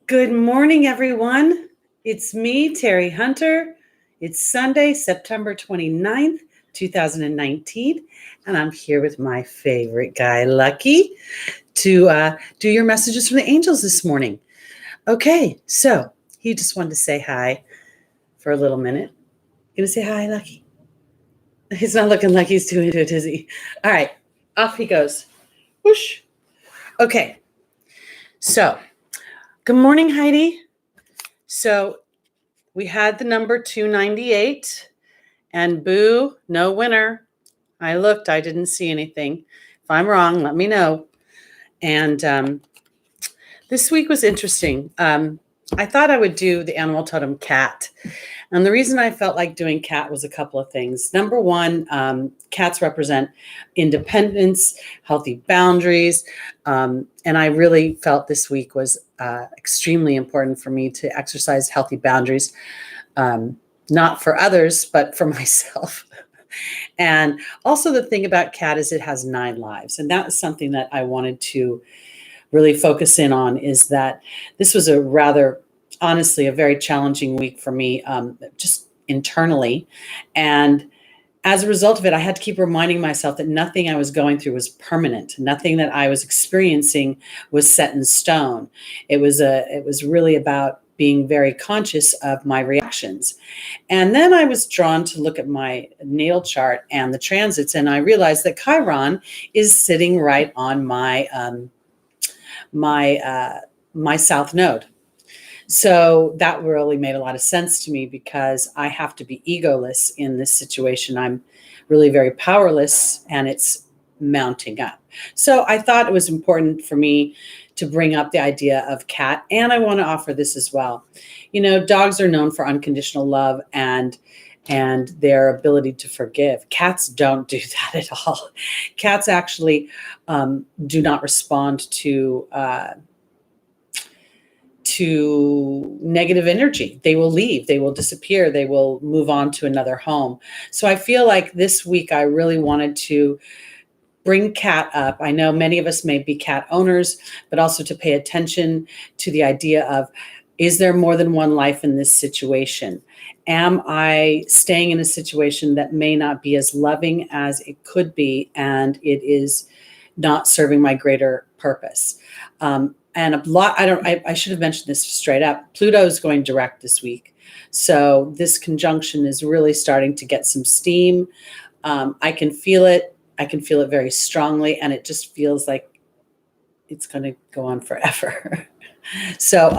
Good morning, everyone. It's me, Teri Hunter. It's Sunday, September 29th, 2019, and I'm here with my favorite guy, Lucky, to do your messages from the angels this morning. Okay, so he just wanted to say hi for a little minute. You gonna say hi, Lucky? He's not looking like he's too into it, is he? All right, off he goes. Whoosh. Okay, so good morning, Heidi. So we had the number 298, and boo, no winner. I looked, I didn't see anything. If I'm wrong, let me know. And this week was interesting. I thought I would do the animal totem cat. And the reason I felt like doing cat was a couple of things. Number one, cats represent independence, healthy boundaries. And I really felt this week was extremely important for me to exercise healthy boundaries, not for others, but for myself. And also the thing about cat is it has 9 lives. And that was something that I wanted to really focus in on, is that this was honestly, a very challenging week for me, just internally. And as a result of it, I had to keep reminding myself that nothing I was going through was permanent. Nothing that I was experiencing was set in stone. It was really about being very conscious of my reactions. And then I was drawn to look at my natal chart and the transits, and I realized that Chiron is sitting right on my south node. So that really made a lot of sense to me, because I have to be egoless in this situation. I'm really very powerless, and it's mounting up. So I thought it was important for me to bring up the idea of cat. And I want to offer this as well. You know, dogs are known for unconditional love and their ability to forgive. Cats don't do that at all. Cats actually do not respond to negative energy. They will leave, they will disappear, they will move on to another home. So I feel like this week I really wanted to bring cat up. I know many of us may be cat owners, but also to pay attention to the idea of, is there more than one life in this situation? Am I staying in a situation that may not be as loving as it could be, and it is not serving my greater purpose? And I should have mentioned this straight up. Pluto is going direct this week. So this conjunction is really starting to get some steam. I can feel it. I can feel it very strongly, and it just feels like it's going to go on forever. So,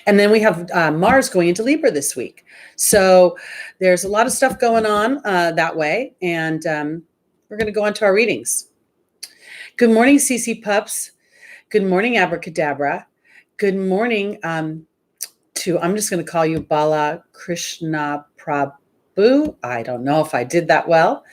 and then we have Mars going into Libra this week. So there's a lot of stuff going on that way. And we're going to go on to our readings. Good morning, Cece Pups. Good morning, Abracadabra. Good morning I'm just going to call you Bala Krishna Prabhu. I don't know if I did that well.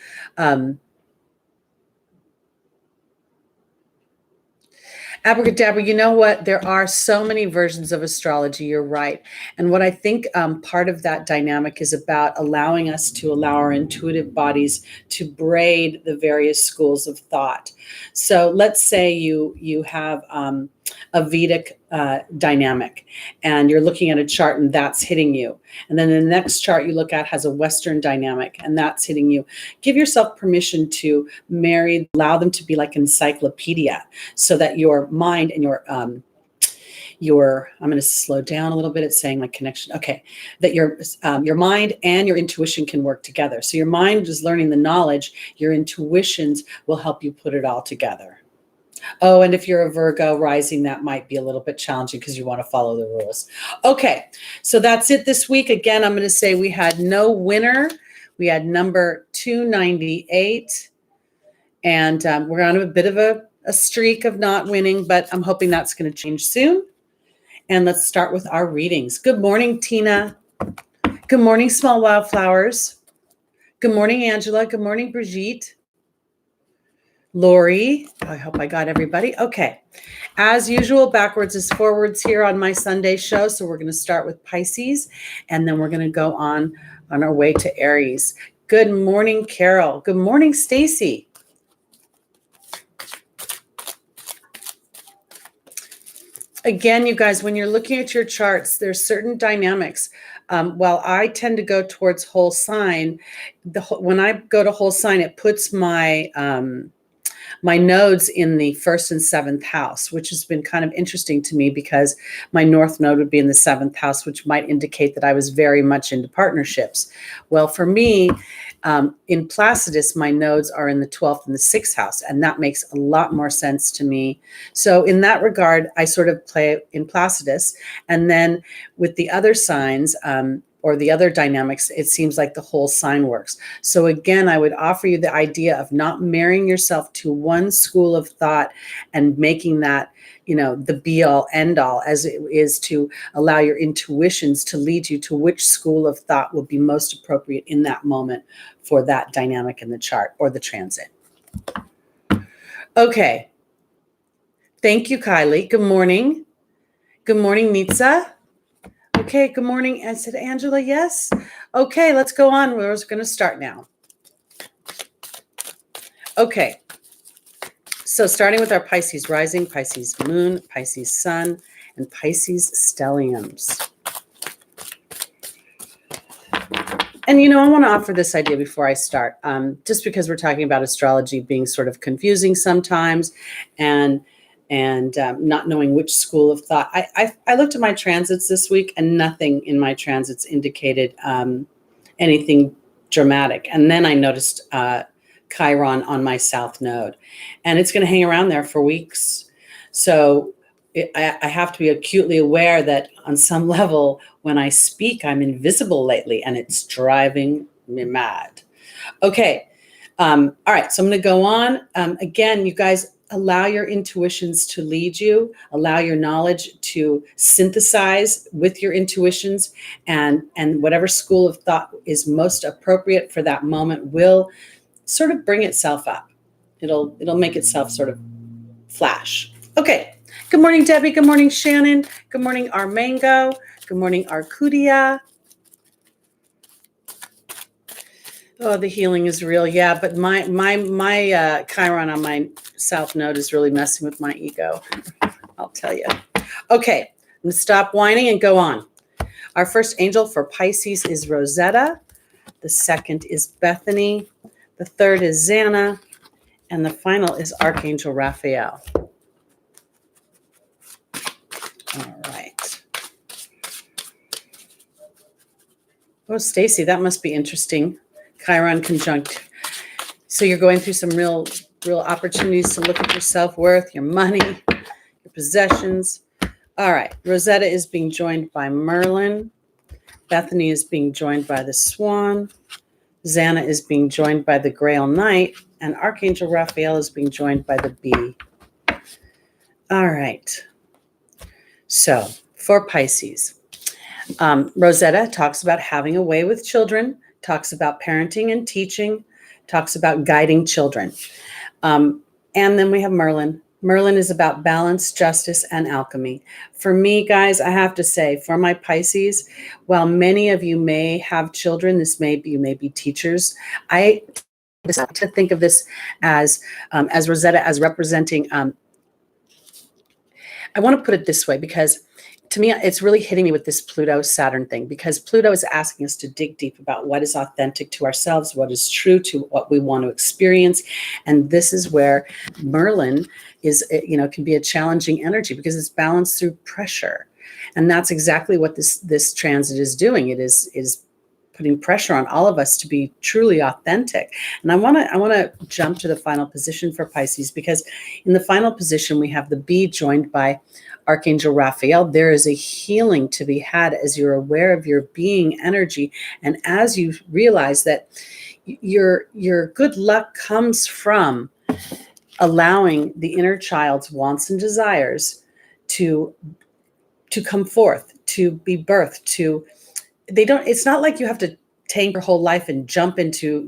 Abracadabra, you know what? There are so many versions of astrology. You're right. And what I think part of that dynamic is about allowing us to allow our intuitive bodies to braid the various schools of thought. So let's say you have a Vedic dynamic, and you're looking at a chart and that's hitting you. And then the next chart you look at has a Western dynamic and that's hitting you. Give yourself permission to allow them to be like an encyclopedia, so that your mind and I'm going to slow down a little bit. It's saying like connection. Okay. That your mind and your intuition can work together. So your mind is learning the knowledge. Your intuitions will help you put it all together. Oh, and if you're a Virgo rising, that might be a little bit challenging because you want to follow the rules. Okay, so that's it this week. Again, I'm going to say we had no winner. We had number 298, and we're on a bit of a streak of not winning, but I'm hoping that's going to change soon. And let's start with our readings. Good morning, Tina. Good morning, Small Wildflowers. Good morning, Angela. Good morning, Brigitte. Lori, I hope I got everybody. Okay. As usual, backwards is forwards here on my Sunday show. So we're going to start with Pisces, and then we're going to go on our way to Aries. Good morning, Carol. Good morning, Stacy. Again, you guys, when you're looking at your charts, there's certain dynamics. While I tend to go towards whole sign, when I go to whole sign, it puts my nodes in the first and seventh house, which has been kind of interesting to me because my north node would be in the seventh house, which might indicate that I was very much into partnerships. Well, for me, in Placidus, my nodes are in the 12th and the 6th house, and that makes a lot more sense to me. So in that regard, I sort of play in Placidus. And then with the other signs, or the other dynamics, it seems like the whole sign works. So again, I would offer you the idea of not marrying yourself to one school of thought and making that, the be all end all, as it is to allow your intuitions to lead you to which school of thought will be most appropriate in that moment for that dynamic in the chart or the transit. Okay. Thank you, Kylie. Good morning. Good morning, Nitsa. Okay, good morning. I said, Angela, yes. Okay, let's go on. We're going to start now. Okay, so starting with our Pisces rising, Pisces moon, Pisces sun, and Pisces stelliums. And, I want to offer this idea before I start, just because we're talking about astrology being sort of confusing sometimes and not knowing which school of thought. I looked at my transits this week, and nothing in my transits indicated anything dramatic. And then I noticed Chiron on my south node, and it's going to hang around there for weeks. So I have to be acutely aware that on some level, when I speak, I'm invisible lately, and it's driving me mad. Okay. All right. So I'm going to go on. Again, you guys, allow your intuitions to lead you, allow your knowledge to synthesize with your intuitions, and whatever school of thought is most appropriate for that moment will sort of bring itself up. It'll make itself sort of flash. Okay. Good morning, Debbie. Good morning, Shannon. Good morning, Armango. Good morning, Arcudia. Oh, the healing is real. Yeah, but my Chiron on my south node is really messing with my ego. I'll tell you. Okay, I'm going to stop whining and go on. Our first angel for Pisces is Rosetta. The second is Bethany. The third is Xana. And the final is Archangel Raphael. All right. Oh, Stacy, that must be interesting. Chiron conjunct. So you're going through some real opportunities to look at your self-worth, your money, your possessions. All right. Rosetta is being joined by Merlin. Bethany is being joined by the Swan. Xana is being joined by the Grail Knight. And Archangel Raphael is being joined by the Bee. All right. So for Pisces, Rosetta talks about having a way with children, talks about parenting and teaching, talks about guiding children. And then we have Merlin. Merlin is about balance, justice, and alchemy. For me, guys, I have to say, for my Pisces, while many of you may have children, you may be teachers, I like to think of this as Rosetta as representing, I want to put it this way, because to me, it's really hitting me with this Pluto-Saturn thing, because Pluto is asking us to dig deep about what is authentic to ourselves, what is true to what we want to experience. And this is where Merlin is, can be a challenging energy because it's balanced through pressure. And that's exactly what this transit is doing. It is putting pressure on all of us to be truly authentic. And I want to jump to the final position for Pisces, because in the final position, we have the Bee joined by Archangel Raphael. There is a healing to be had as you're aware of your being energy. And as you realize that your good luck comes from allowing the inner child's wants and desires to come forth, to be birthed, it's not like you have to tank your whole life and jump into,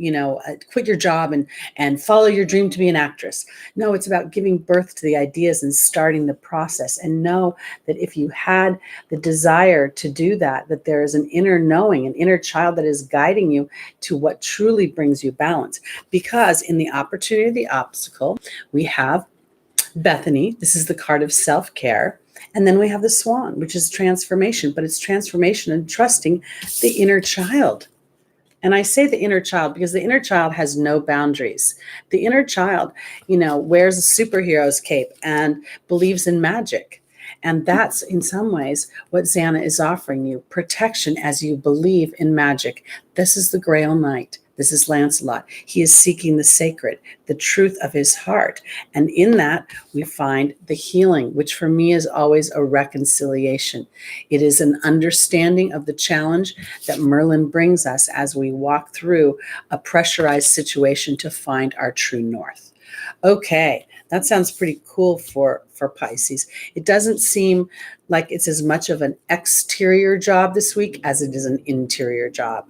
quit your job and follow your dream to be an actress. No, it's about giving birth to the ideas and starting the process, and know that if you had the desire to do that there is an inner knowing, an inner child that is guiding you to what truly brings you balance. Because in the opportunity, the obstacle, we have Bethany. This is the card of self-care. And then we have the swan, which is transformation, but it's transformation and trusting the inner child. And I say the inner child because the inner child has no boundaries. The inner child, wears a superhero's cape and believes in magic. And that's in some ways what Xana is offering you, protection as you believe in magic. This is the Grail Knight. This is Lancelot. He is seeking the sacred, the truth of his heart. And in that, we find the healing, which for me is always a reconciliation. It is an understanding of the challenge that Merlin brings us as we walk through a pressurized situation to find our true north. Okay, that sounds pretty cool for Pisces. It doesn't seem like it's as much of an exterior job this week as it is an interior job.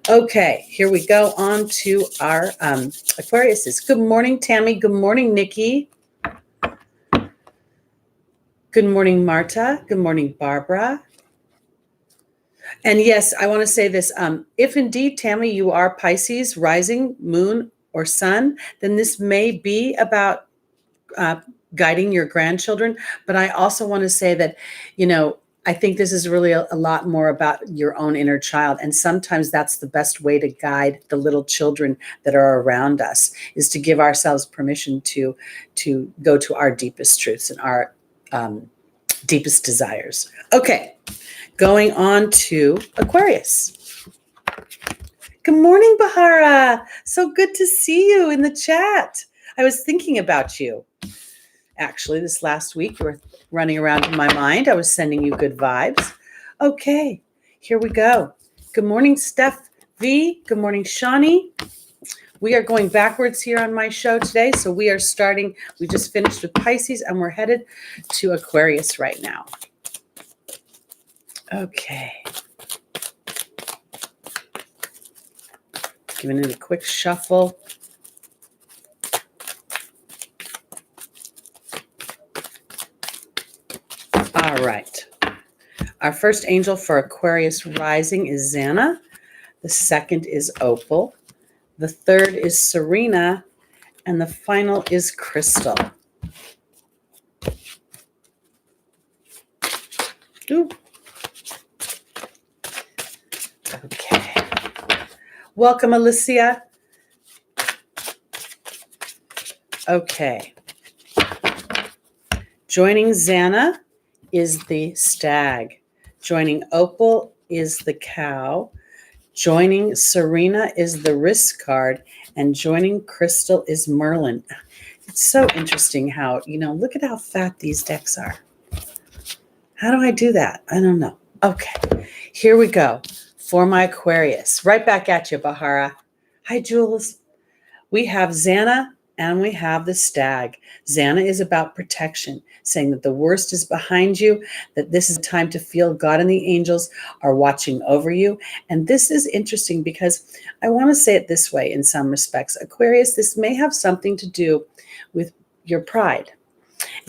Okay, here we go on to our Aquariuses. Good morning, Tammy. Good morning, Nikki. Good morning, Marta. Good morning, Barbara. And yes, I want to say this. If indeed, Tammy, you are Pisces, rising, moon, or sun, then this may be about guiding your grandchildren. But I also want to say that, I think this is really a lot more about your own inner child. And sometimes that's the best way to guide the little children that are around us, is to give ourselves permission to go to our deepest truths and our deepest desires. Okay, going on to Aquarius. Good morning, Bahara. So good to see you in the chat. I was thinking about you. Actually, this last week, you were running around in my mind. I was sending you good vibes. Okay, here we go. Good morning, Steph V. Good morning, Shawnee. We are going backwards here on my show today. So we are starting, we just finished with Pisces and we're headed to Aquarius right now. Okay. Giving it a quick shuffle. All right. Our first angel for Aquarius rising is Xana. The second is Opal. The third is Serena. And the final is Crystal. Ooh. Okay. Welcome, Alicia. Okay. Joining Xana is the stag. Joining Opal is the cow. Joining Serena is the risk card. And joining Crystal is Merlin. It's so interesting how, look at how fat these decks are. How do I do that? I don't know. Okay, here we go for my Aquarius. Right back at you, Bahara. Hi, Jules. We have Xana and we have the stag. Xana is about protection, saying that the worst is behind you, that this is a time to feel God and the angels are watching over you. And this is interesting because I want to say it this way in some respects. Aquarius, this may have something to do with your pride.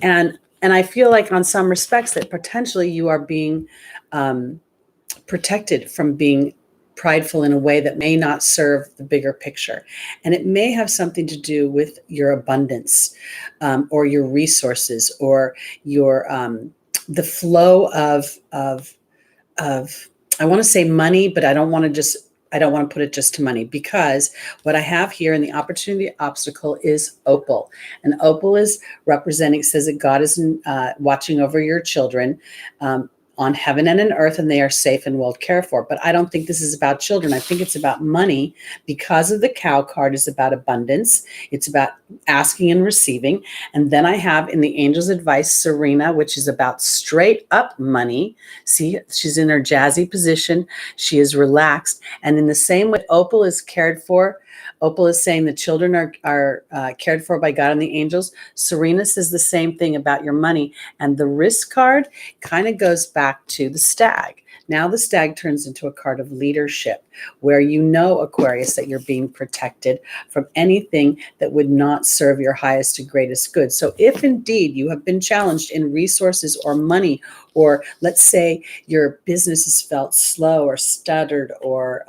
And I feel like on some respects that potentially you are being protected from being prideful in a way that may not serve the bigger picture. And it may have something to do with your abundance or your resources or your the flow of I want to say money, but I don't want to put it just to money, because what I have here in the opportunity obstacle is Opal. And Opal is representing, says that God is watching over your children on heaven and in earth, and they are safe and well cared for. But I don't think this is about children. I think it's about money, because of the cow card is about abundance. It's about asking and receiving. And then I have in the angel's advice, Serena, which is about straight up money. See, she's in her jazzy position. She is relaxed. And in the same way Opal is cared for, Opal is saying the children are cared for by God and the angels. Serena says the same thing about your money. And the risk card kind of goes back to the stag. Now the stag turns into a card of leadership, where Aquarius, that you're being protected from anything that would not serve your highest and greatest good. So if indeed you have been challenged in resources or money, or let's say your business has felt slow or stuttered or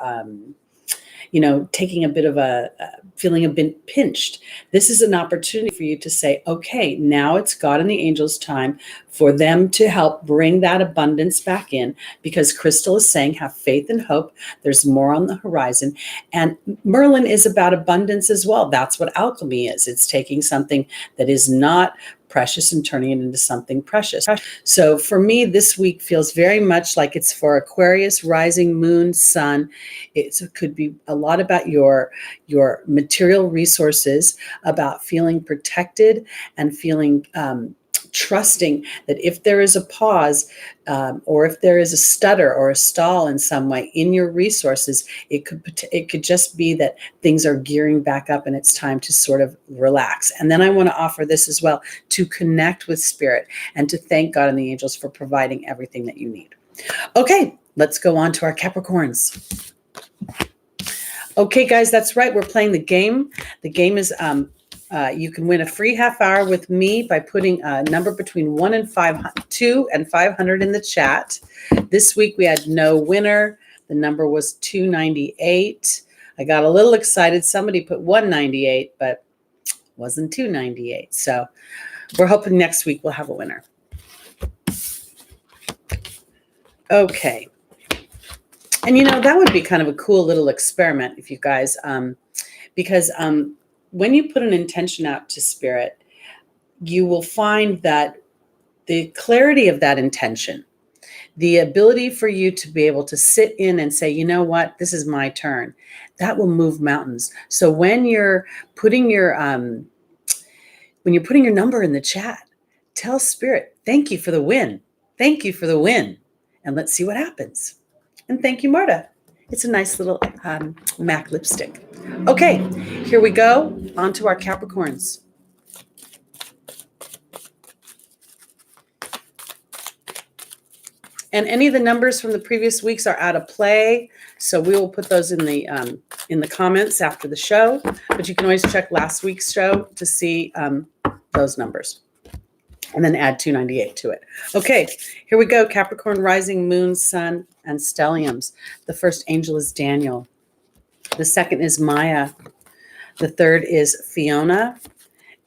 taking a bit of a feeling a bit pinched. This is an opportunity for you to say, okay, now it's God and the angels' time for them to help bring that abundance back in, because Crystal is saying, have faith and hope. There's more on the horizon. And Merlin is about abundance as well. That's what alchemy is. It's taking something that is not precious and turning it into something precious. So for me, this week feels very much like it's for Aquarius, rising moon, sun. It could be a lot about your material resources, about feeling protected and feeling trusting that if there is a pause or if there is a stutter or a stall in some way in your resources, it could just be that things are gearing back up and it's time to sort of relax. And then I want to offer this as well, to connect with spirit and to thank God and the angels for providing everything that you need. Okay, let's go on to our Capricorns. Okay, guys, that's right. We're playing the game. The game is you can win a free half hour with me by putting a number between 2 and 500 in the chat. This week we had no winner. The number was 298. I got a little excited. Somebody put 198, but it wasn't 298. So we're hoping next week we'll have a winner. Okay. And that would be kind of a cool little experiment if you guys, because when you put an intention out to spirit, you will find that the clarity of that intention, the ability for you to be able to sit in and say, you know what, this is my turn, that will move mountains. So when you're putting your number in the chat, tell spirit, thank you for the win. Thank you for the win. And let's see what happens. And thank you, Marta. It's a nice little MAC lipstick. Okay, here we go. On to our Capricorns. And any of the numbers from the previous weeks are out of play, so we will put those in the comments after the show. But you can always check last week's show to see those numbers, and then add 298 to it. Okay, here we go. Capricorn, rising, moon, sun, and stelliums. The first angel is Daniel. The second is Maya. The third is Fiona.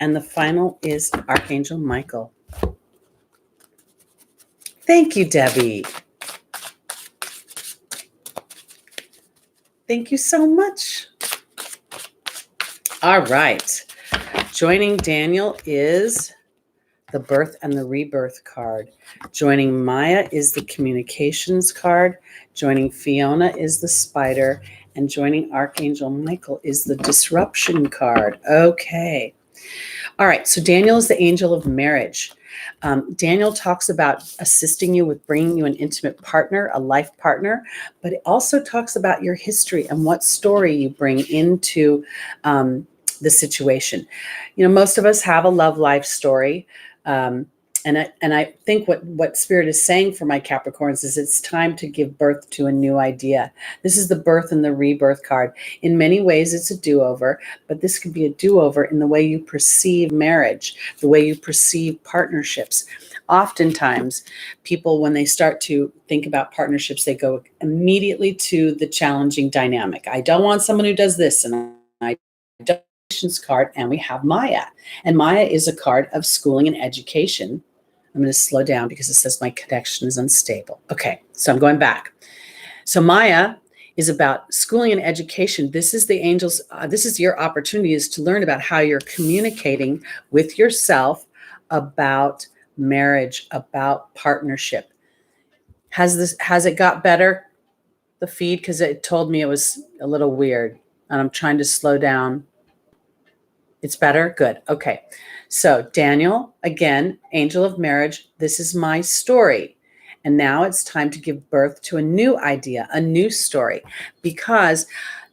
And the final is Archangel Michael. Thank you, Debbie. Thank you so much. All right. Joining Daniel is the birth and the rebirth card. Joining Maya is the communications card. Joining Fiona is the spider. And joining Archangel Michael is the disruption card. Okay. All right. So Daniel is the angel of marriage. Daniel talks about assisting you with bringing you an intimate partner, a life partner, but it also talks about your history and what story you bring into the situation. Most of us have a love life story. And I think what Spirit is saying for my Capricorns is it's time to give birth to a new idea. This is the birth and the rebirth card. In many ways, it's a do-over, but this could be a do-over in the way you perceive marriage, the way you perceive partnerships. Oftentimes, people, when they start to think about partnerships, they go immediately to the challenging dynamic. I don't want someone who does this, and I don't. Card, and we have Maya. And Maya is a card of schooling and education. I'm going to slow down because it says my connection is unstable. Okay, so I'm going back. So Maya is about schooling and education. This is the angels. This is your opportunity, is to learn about how you're communicating with yourself about marriage, about partnership. Has it got better, the feed? Because it told me it was a little weird, and I'm trying to slow down. It's better? Good. Okay. So Daniel, again, angel of marriage. This is my story. And now it's time to give birth to a new idea, a new story, because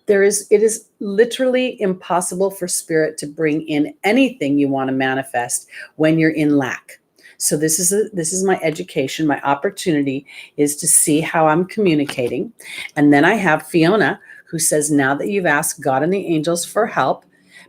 it is literally impossible for spirit to bring in anything you want to manifest when you're in lack. So this is my education. My opportunity is to see how I'm communicating. And then I have Fiona, who says, now that you've asked God and the angels for help,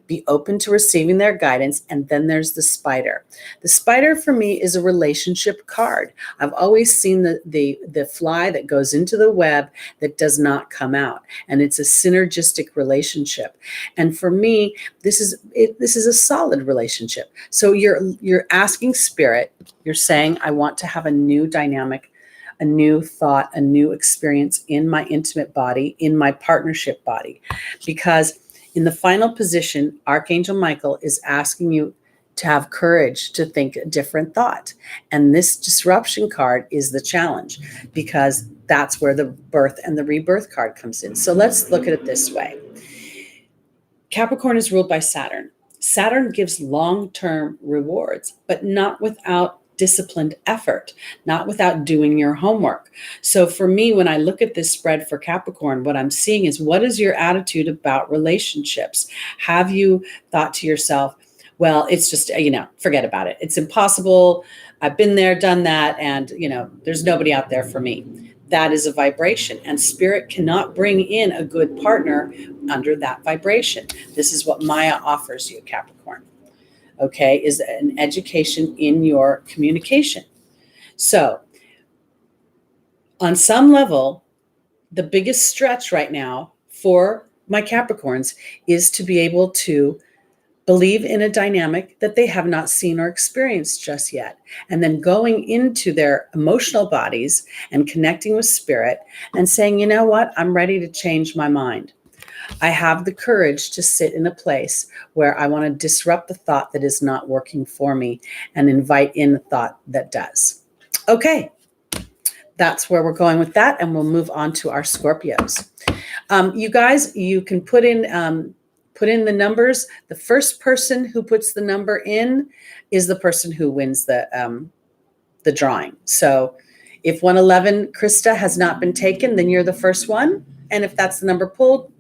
Be open to receiving their guidance. And then there's the spider. The spider for me is a relationship card. I've always seen the fly that goes into the web that does not come out. And it's a synergistic relationship. And for me, this is a solid relationship. So you're asking spirit, you're saying, I want to have a new dynamic, a new thought, a new experience in my intimate body, in my partnership body. Because in the final position, Archangel Michael is asking you to have courage to think a different thought. And this disruption card is the challenge, because that's where the birth and the rebirth card comes in. So let's look at it this way. Capricorn is ruled by Saturn. Saturn gives long-term rewards, but not without disciplined effort, not without doing your homework. So for me, when I look at this spread for Capricorn, what I'm seeing is, what is your attitude about relationships? Have you thought to yourself, well, it's just, forget about it. It's impossible. I've been there, done that. And, there's nobody out there for me. That is a vibration, and spirit cannot bring in a good partner under that vibration. This is what Maya offers you, Capricorn. Okay, is an education in your communication. So on some level, the biggest stretch right now for my Capricorns is to be able to believe in a dynamic that they have not seen or experienced just yet. And then going into their emotional bodies and connecting with spirit and saying, you know what, I'm ready to change my mind. I have the courage to sit in a place where I want to disrupt the thought that is not working for me and invite in a thought that does. Okay, that's where we're going with that. And we'll move on to our Scorpios. You guys, you can put in the numbers. The first person who puts the number in is the person who wins the drawing. So if 111, Krista, has not been taken, then you're the first one. And if that's the number pulled,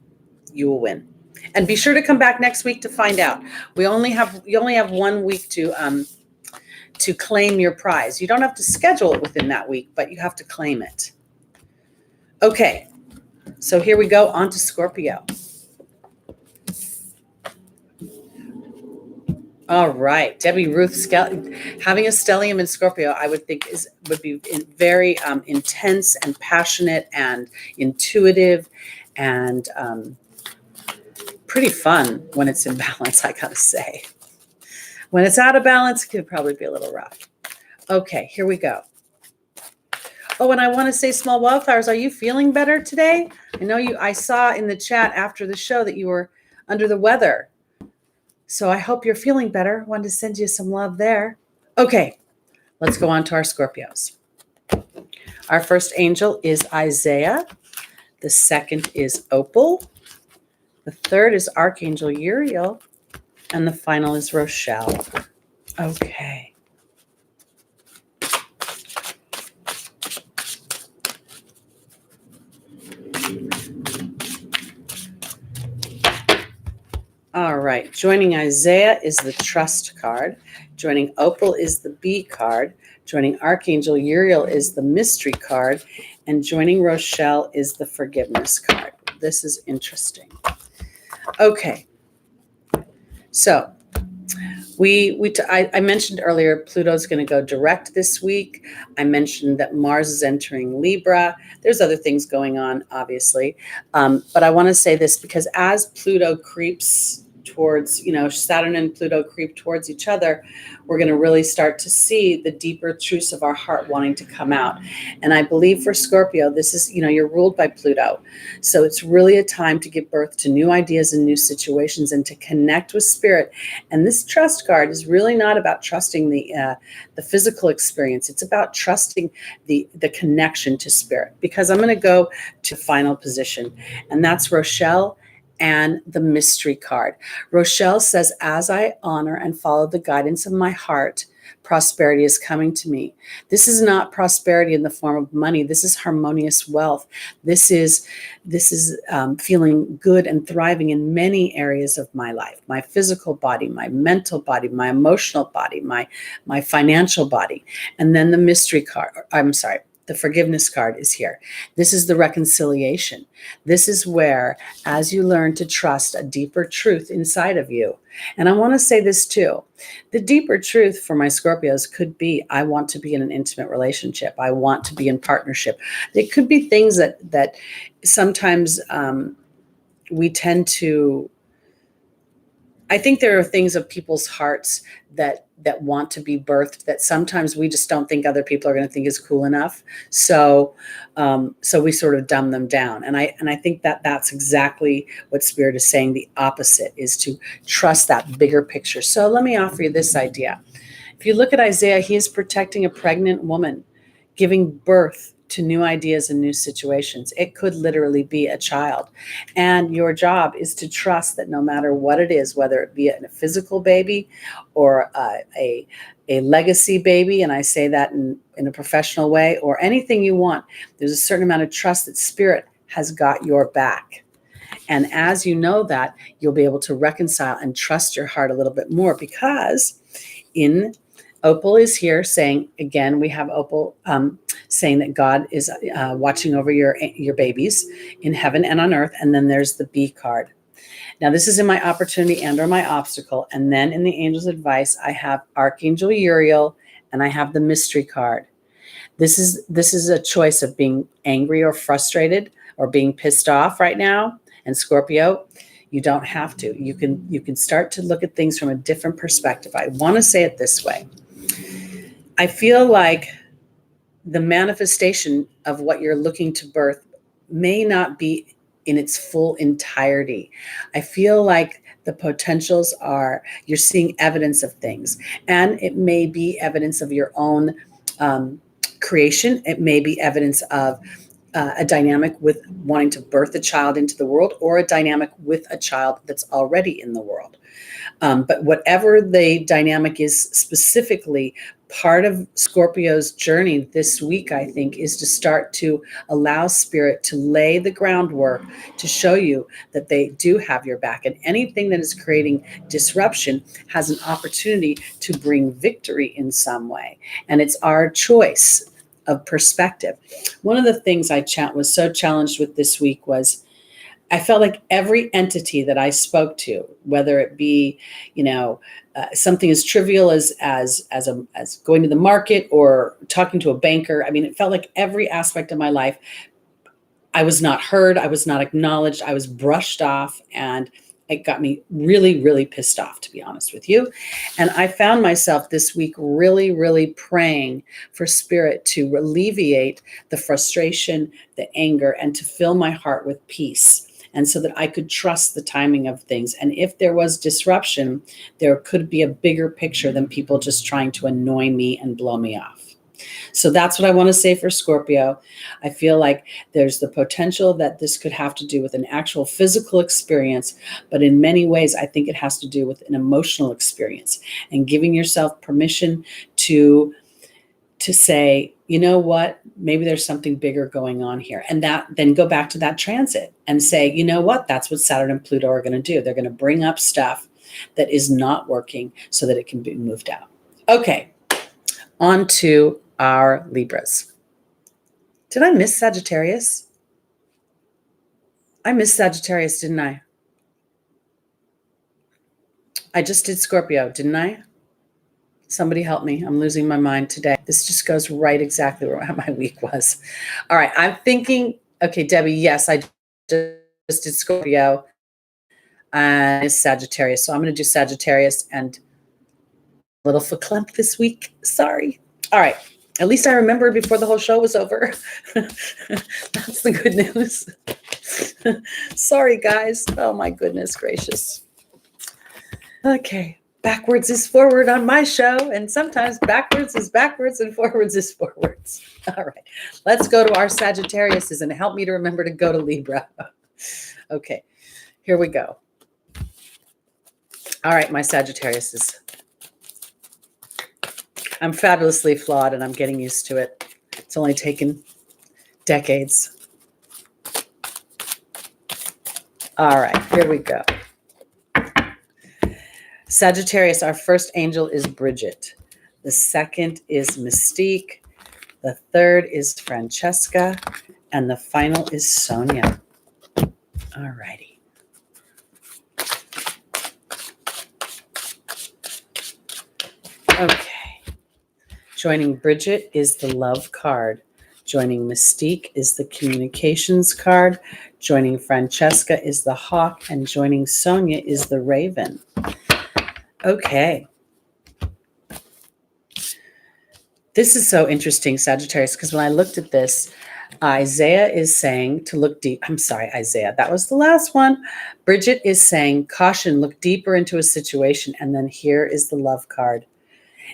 you will win. And be sure to come back next week to find out. You only have 1 week to claim your prize. You don't have to schedule it within that week, but you have to claim it. Okay, so here we go, on to Scorpio. All right, Debbie Ruth, having a stellium in Scorpio, I would think would be very intense and passionate and intuitive and pretty fun when it's in balance, I gotta say. When it's out of balance, it could probably be a little rough. Okay, here we go. Oh, and I want to say, Small Wildflowers, are you feeling better today? I saw in the chat after the show that you were under the weather. So I hope you're feeling better. Wanted to send you some love there. Okay, let's go on to our Scorpios. Our first angel is Isaiah. The second is Opal. The third is Archangel Uriel. And the final is Rochelle. Okay. All right. Joining Isaiah is the Trust card. Joining Opal is the Bee card. Joining Archangel Uriel is the Mystery card. And joining Rochelle is the Forgiveness card. This is interesting. Okay. So I mentioned earlier, Pluto's going to go direct this week. I mentioned that Mars is entering Libra. There's other things going on, obviously. But I want to say this because as Pluto creeps towards, Saturn and Pluto creep towards each other, we're going to really start to see the deeper truths of our heart wanting to come out. And I believe for Scorpio, this is, you're ruled by Pluto. So it's really a time to give birth to new ideas and new situations and to connect with spirit. And this Trust card is really not about trusting the physical experience. It's about trusting the connection to spirit, because I'm going to go to final position, and that's Rochelle and the Mystery card. Rochelle says, as I honor and follow the guidance of my heart, prosperity is coming to me. This is not prosperity in the form of money. This is harmonious wealth. This is feeling good and thriving in many areas of my life: my physical body, my mental body, my emotional body, my financial body. And then the Mystery card, The forgiveness card is here. This is the reconciliation. This is where, as you learn to trust a deeper truth inside of you, and I want to say this too, the deeper truth for my Scorpios could be, I want to be in an intimate relationship. I want to be in partnership. It could be things that sometimes we tend to, I think there are things of people's hearts that want to be birthed that sometimes we just don't think other people are going to think is cool enough. So we sort of dumb them down. And I think that's exactly what Spirit is saying. The opposite is to trust that bigger picture. So let me offer you this idea. If you look at Isaiah, he is protecting a pregnant woman, giving birth to new ideas and new situations. It could literally be a child. And your job is to trust that no matter what it is, whether it be a physical baby or a legacy baby, and I say that in a professional way, or anything you want, there's a certain amount of trust that Spirit has got your back. And as you know that, you'll be able to reconcile and trust your heart a little bit more, because Opal is here saying, again, we have Opal saying that God is watching over your babies in heaven and on earth. And then there's the B card. Now, this is in my opportunity and or my obstacle. And then in the angel's advice, I have Archangel Uriel and I have the mystery card. This is a choice of being angry or frustrated or being pissed off right now. And Scorpio, you don't have to. You can start to look at things from a different perspective. I want to say it this way. I feel like the manifestation of what you're looking to birth may not be in its full entirety. I feel like the potentials are, you're seeing evidence of things, and it may be evidence of your own creation. It may be evidence of a dynamic with wanting to birth a child into the world, or a dynamic with a child that's already in the world. But whatever the dynamic is specifically, part of Scorpio's journey this week, I think, is to start to allow Spirit to lay the groundwork to show you that they do have your back. And anything that is creating disruption has an opportunity to bring victory in some way. And it's our choice of perspective. One of the things I was so challenged with this week was, I felt like every entity that I spoke to, whether it be, something as trivial as going to the market or talking to a banker. I mean, it felt like every aspect of my life, I was not heard, I was not acknowledged, I was brushed off, and it got me really, really pissed off, to be honest with you. And I found myself this week really, really praying for Spirit to alleviate the frustration, the anger, and to fill my heart with peace. And so that I could trust the timing of things. And if there was disruption, there could be a bigger picture than people just trying to annoy me and blow me off. So that's what I want to say for Scorpio. I feel like there's the potential that this could have to do with an actual physical experience, but in many ways, I think it has to do with an emotional experience and giving yourself permission to say, you know what, maybe there's something bigger going on here. And then go back to that transit and say, you know what, that's what Saturn and Pluto are going to do. They're going to bring up stuff that is not working so that it can be moved out. Okay, on to our Libras. Did I miss Sagittarius? I missed Sagittarius, didn't I? I just did Scorpio, didn't I? Somebody help me. I'm losing my mind today. This just goes right exactly where my week was. All right, I'm thinking, okay, Debbie, yes, I just did Scorpio and Sagittarius. So I'm going to do Sagittarius and a little verklempt this week. Sorry. All right. At least I remembered before the whole show was over. That's the good news. Sorry, guys. Oh, my goodness gracious. Okay. Backwards is forward on my show, and sometimes backwards is backwards and forwards is forwards. All right. Let's go to our Sagittariuses and help me to remember to go to Libra. Okay. Here we go. All right, my Sagittariuses. I'm fabulously flawed, and I'm getting used to it. It's only taken decades. All right, here we go. Sagittarius, our first angel is Bridget. The second is Mystique. The third is Francesca. And the final is Sonia. All righty. Okay. Joining Bridget is the love card. Joining Mystique is the communications card. Joining Francesca is the hawk. And joining Sonia is the raven. Okay. This is so interesting, Sagittarius, because when I looked at this, Isaiah is saying to look deep. I'm sorry, Isaiah. That was the last one. Bridget is saying, caution, look deeper into a situation. And then here is the love card.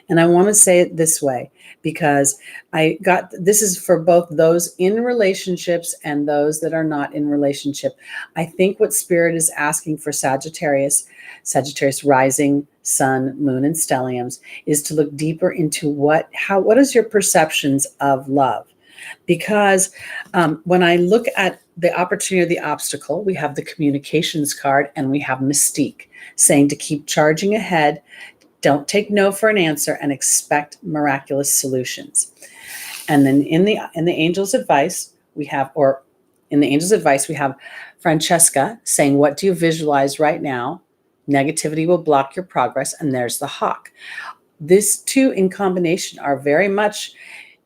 And I want to say it this way because this is for both those in relationships and those that are not in relationship. I think what Spirit is asking for Sagittarius rising, sun, moon, and stelliums is to look deeper into what is your perceptions of love? Because when I look at the opportunity or the obstacle, we have the communications card and we have Mystique saying to keep charging ahead. Don't take no for an answer and expect miraculous solutions. And then in the angel's advice, we have Francesca saying, what do you visualize right now? Negativity will block your progress. And there's the hawk. These two in combination are very much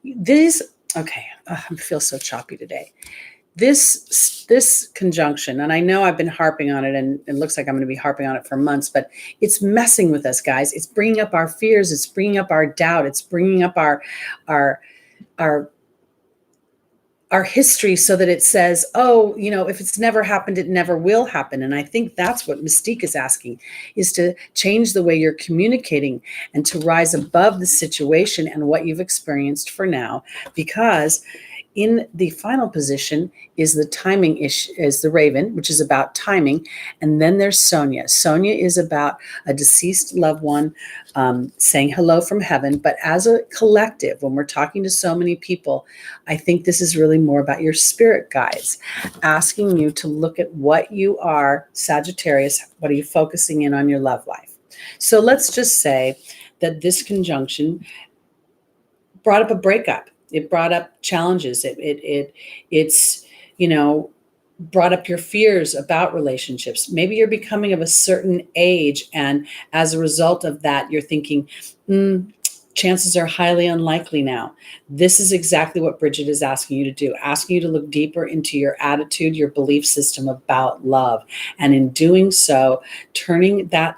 these. Okay. I feel so choppy today. This conjunction, and I know I've been harping on it, and it looks like I'm going to be harping on it for months, but it's messing with us, guys. It's bringing up our fears. It's bringing up our doubt. It's bringing up our history so that it says, oh, if it's never happened, it never will happen. And I think that's what Mystique is asking, is to change the way you're communicating and to rise above the situation and what you've experienced for now, because in the final position is the timing issue, is the raven, which is about timing. And then there's Sonia. Sonia is about a deceased loved one saying hello from heaven. But as a collective, when we're talking to so many people, I think this is really more about your spirit guides, asking you to look at what you are, Sagittarius, what are you focusing in on your love life? So let's just say that this conjunction brought up a breakup. It brought up challenges. It's brought up your fears about relationships. Maybe you're becoming of a certain age, and as a result of that, you're thinking, chances are highly unlikely now. This is exactly what Bridget is asking you to do, asking you to look deeper into your attitude, your belief system about love. And in doing so, turning that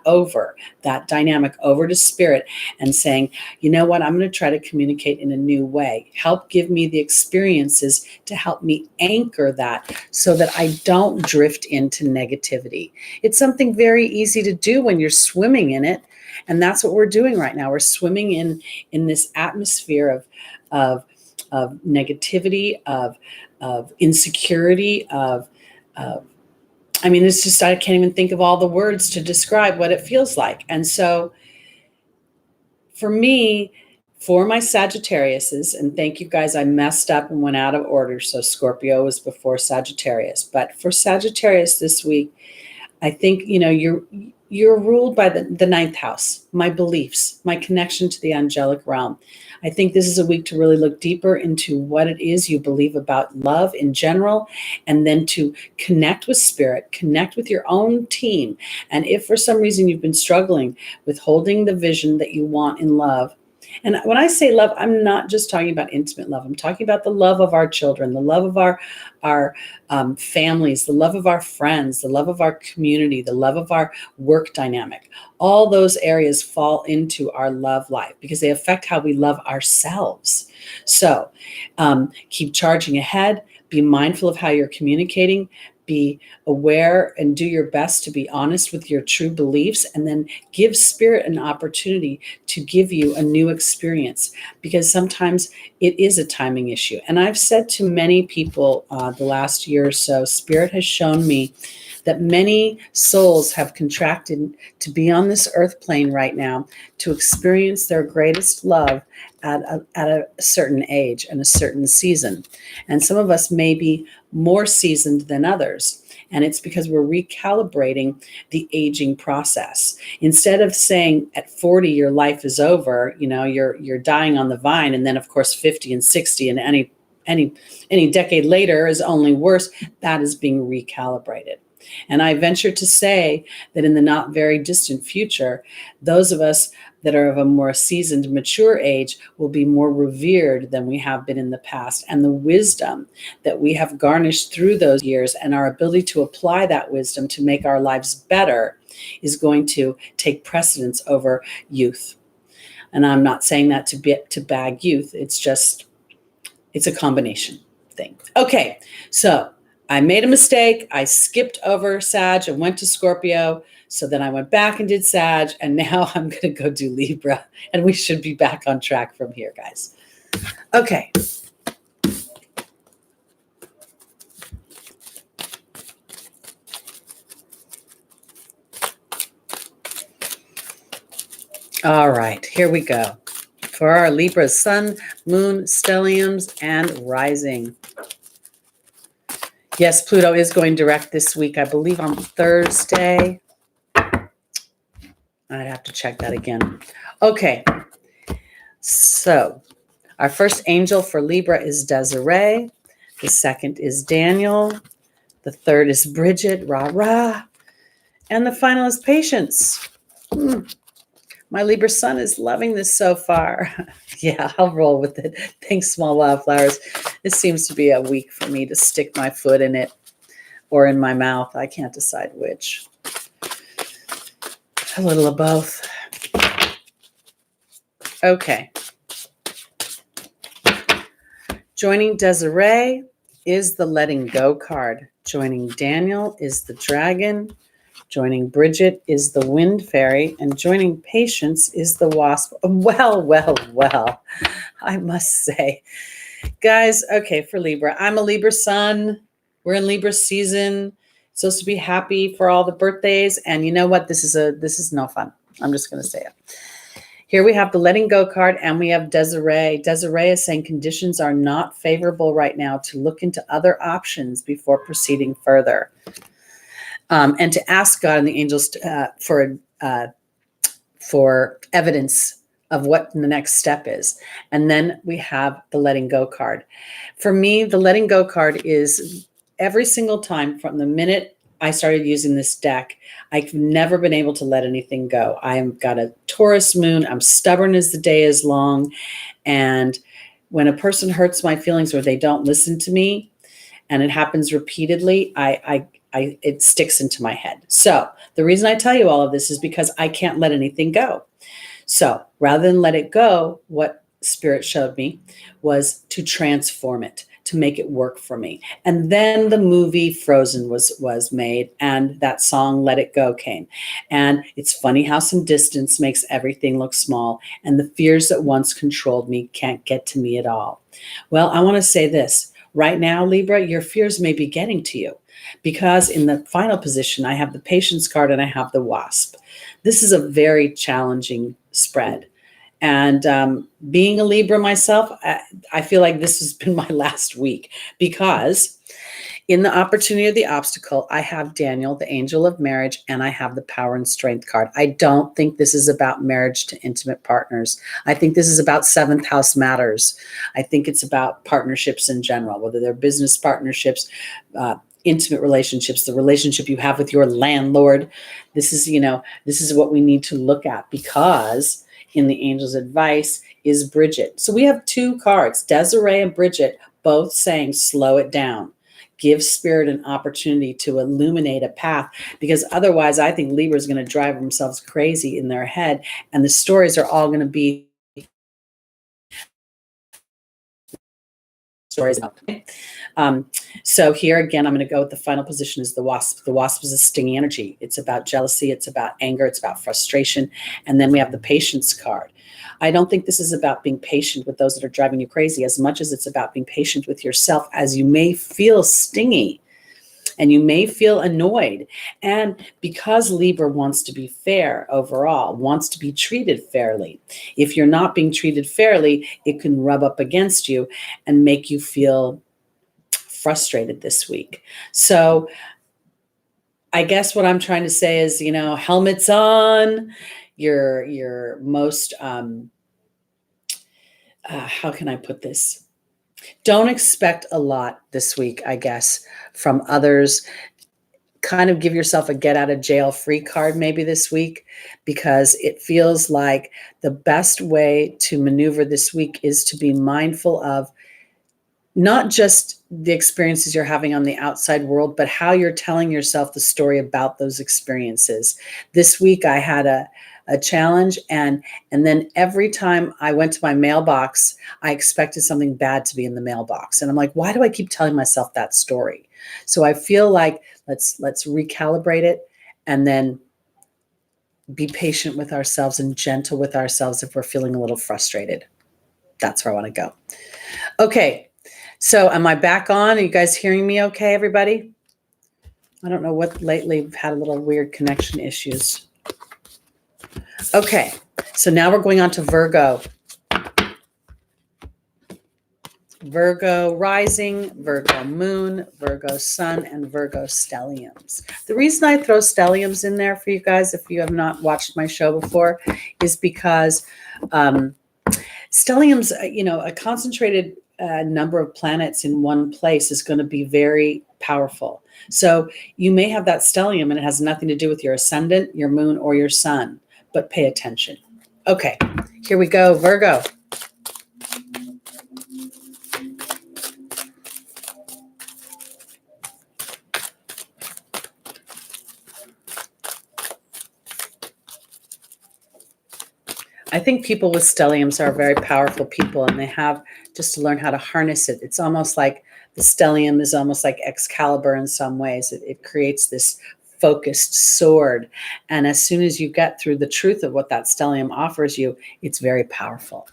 dynamic over to Spirit and saying, you know what, I'm going to try to communicate in a new way. Help give me the experiences to help me anchor that so that I don't drift into negativity. It's something very easy to do when you're swimming in it. And that's what we're doing right now. We're swimming in this atmosphere of negativity, of insecurity, it's just, I can't even think of all the words to describe what it feels like. And so for me, for my Sagittariuses, and thank you guys, I messed up and went out of order. So Scorpio was before Sagittarius. But for Sagittarius this week, I think, you're ruled by the ninth house, my beliefs, my connection to the angelic realm. I think this is a week to really look deeper into what it is you believe about love in general, and then to connect with Spirit, connect with your own team. And if for some reason you've been struggling with holding the vision that you want in love, and when I say love, I'm not just talking about intimate love. I'm talking about the love of our children, the love of our families, the love of our friends, the love of our community, the love of our work dynamic. All those areas fall into our love life because they affect how we love ourselves. So keep charging ahead. Be mindful of how you're communicating. Be aware and do your best to be honest with your true beliefs, and then give Spirit an opportunity to give you a new experience, because sometimes it is a timing issue. And I've said to many people the last year or so, Spirit has shown me that many souls have contracted to be on this earth plane right now to experience their greatest love at a certain age and a certain season. And some of us may be more seasoned than others. And it's because we're recalibrating the aging process. Instead of saying at 40 your life is over, you're dying on the vine, and then of course 50 and 60 and any decade later is only worse. That is being recalibrated. And I venture to say that in the not very distant future, those of us that are of a more seasoned, mature age will be more revered than we have been in the past. And the wisdom that we have garnished through those years and our ability to apply that wisdom to make our lives better is going to take precedence over youth. And I'm not saying that to bag youth. It's a combination thing. Okay, so I made a mistake. I skipped over Sag and went to Scorpio. So then I went back and did Sag, and now I'm going to go do Libra, and we should be back on track from here, guys. Okay. All right, here we go. For our Libra sun, moon, stelliums, and rising. Yes, Pluto is going direct this week, I believe on Thursday. I'd have to check that again. Okay, so our first angel for Libra is Desiree. The second is Daniel. The third is Bridget, rah, rah. And the final is Patience. My Libra sun is loving this so far. Yeah, I'll roll with it. Thanks, Small Wildflowers. This seems to be a week for me to stick my foot in it or in my mouth. I can't decide which. A little of both. Okay. Joining Desiree is the Letting Go card. Joining Daniel is the Dragon. Joining Bridget is the Wind Fairy. And joining Patience is the Wasp. Well, I must say. Guys, okay, for Libra. I'm a Libra sun. We're in Libra season. Supposed to be happy for all the birthdays. And you know what? This is no fun. I'm just going to say it. Here we have the Letting Go card, and we have Desiree. Desiree is saying conditions are not favorable right now to look into other options before proceeding further. And to ask God and the angels for evidence of what the next step is. And then we have the Letting Go card. For me, the Letting Go card is every single time from the minute I started using this deck, I've never been able to let anything go. I've got a Taurus moon. I'm stubborn as the day is long. And when a person hurts my feelings or they don't listen to me, and it happens repeatedly, it sticks into my head. So the reason I tell you all of this is because I can't let anything go. So rather than let it go, what Spirit showed me was to transform it, to make it work for me. And then the movie Frozen was made, and that song Let It Go came. And it's funny how some distance makes everything look small, and the fears that once controlled me can't get to me at all. Well, I want to say this. Right now, Libra, your fears may be getting to you, because in the final position, I have the Patience card and I have the Wasp. This is a very challenging spread. And being a Libra myself, I feel like this has been my last week, because in the opportunity of the obstacle, I have Daniel, the angel of marriage, and I have the Power and Strength card. I don't think this is about marriage to intimate partners. I think this is about seventh house matters. I think it's about partnerships in general, whether they're business partnerships, intimate relationships, the relationship you have with your landlord. This is what we need to look at, because in the angel's advice is Bridget. So we have two cards, Desiree and Bridget, both saying slow it down. Give Spirit an opportunity to illuminate a path, because otherwise I think Libra is going to drive themselves crazy in their head, and the stories are all going to be stories. So here again, I'm going to go with the final position is the Wasp. The Wasp is a stinging energy. It's about jealousy. It's about anger. It's about frustration. And then we have the Patience card. I don't think this is about being patient with those that are driving you crazy as much as it's about being patient with yourself, as you may feel stingy and you may feel annoyed. And because Libra wants to be fair overall, wants to be treated fairly, if you're not being treated fairly, it can rub up against you and make you feel frustrated this week. So I guess what I'm trying to say is, helmets on, your most, how can I put this? Don't expect a lot this week, I guess, from others. Kind of give yourself a get out of jail free card maybe this week, because it feels like the best way to maneuver this week is to be mindful of not just the experiences you're having on the outside world, but how you're telling yourself the story about those experiences. This week I had a challenge, and then every time I went to my mailbox, I expected something bad to be in the mailbox. And I'm like, why do I keep telling myself that story? So I feel like let's recalibrate it, and then be patient with ourselves and gentle with ourselves if we're feeling a little frustrated. That's where I want to go. Okay. So am I back on? Are you guys hearing me okay, everybody? I don't know what lately. We've had a little weird connection issues. Okay. So now we're going on to Virgo. Virgo rising, Virgo moon, Virgo sun, and Virgo stelliums. The reason I throw stelliums in there for you guys, if you have not watched my show before, is because stelliums, a concentrated number of planets in one place is going to be very powerful. So you may have that stellium and it has nothing to do with your ascendant, your moon, or your sun, but pay attention. Okay, here we go, Virgo. I think people with stelliums are very powerful people, and they have just to learn how to harness it. It's almost like the stellium is almost like Excalibur in some ways. It creates this focused sword. And as soon as you get through the truth of what that stellium offers you, it's very powerful.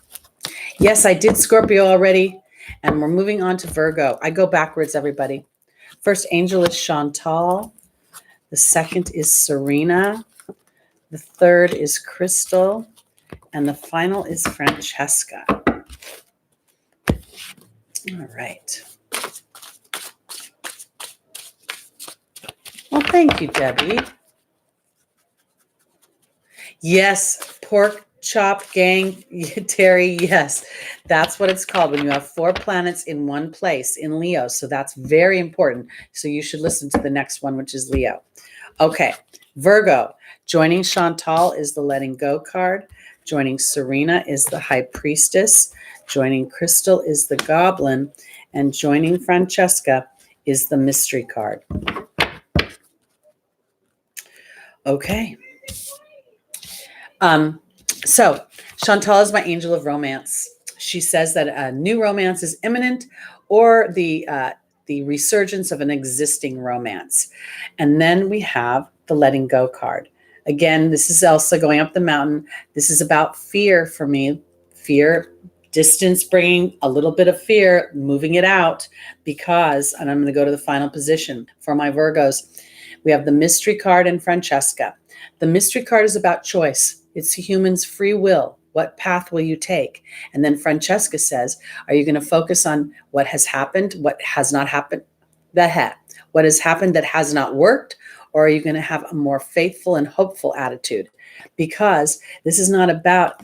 Yes, I did Scorpio already, and we're moving on to Virgo. I go backwards, everybody. First angel is Chantal. The second is Serena. The third is Crystal. And the final is Francesca. All right. Well, thank you, Debbie. Yes, pork chop gang, Teri, yes. That's what it's called when you have 4 planets in one place in Leo. So that's very important. So you should listen to the next one, which is Leo. Okay, Virgo. Joining Chantal is the letting go card. Joining Serena is the high priestess. Joining Crystal is the goblin. And joining Francesca is the mystery card. Okay. So Chantal is my angel of romance. She says that a new romance is imminent, or the resurgence of an existing romance. And then we have the letting go card. Again, this is Elsa going up the mountain. This is about fear for me. Fear, distance, bringing a little bit of fear, moving it out, because, and I'm going to go to the final position for my Virgos. We have the mystery card and Francesca. The mystery card is about choice. It's a human's free will. What path will you take? And then Francesca says, are you going to focus on what has happened, what has not happened, what has happened that has not worked? Or are you going to have a more faithful and hopeful attitude? Because this is not about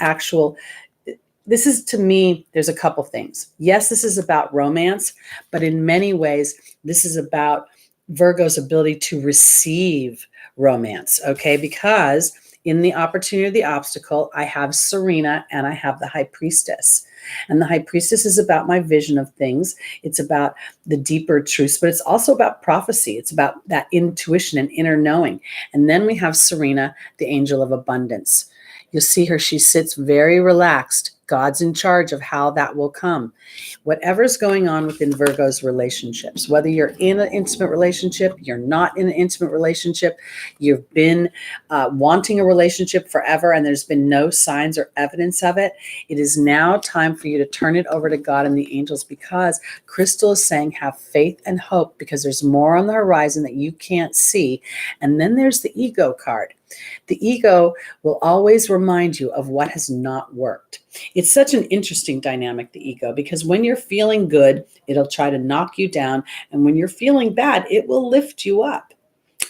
this is, to me, there's a couple things. Yes, this is about romance, but in many ways, this is about Virgo's ability to receive romance, okay? Because in the opportunity or the obstacle, I have Serena and I have the high priestess. And the high priestess is about my vision of things. It's about the deeper truths, but it's also about prophecy. It's about that intuition and inner knowing. And then we have Serena, the angel of abundance. You'll see her, she sits very relaxed. God's in charge of how that will come. Whatever's going on within Virgo's relationships, whether you're in an intimate relationship, you're not in an intimate relationship, you've been wanting a relationship forever and there's been no signs or evidence of it, it is now time for you to turn it over to God and the angels, because Crystal is saying have faith and hope, because there's more on the horizon that you can't see. And then there's the ego card. The ego will always remind you of what has not worked. It's such an interesting dynamic, the ego, because when you're feeling good, it'll try to knock you down. And when you're feeling bad, it will lift you up.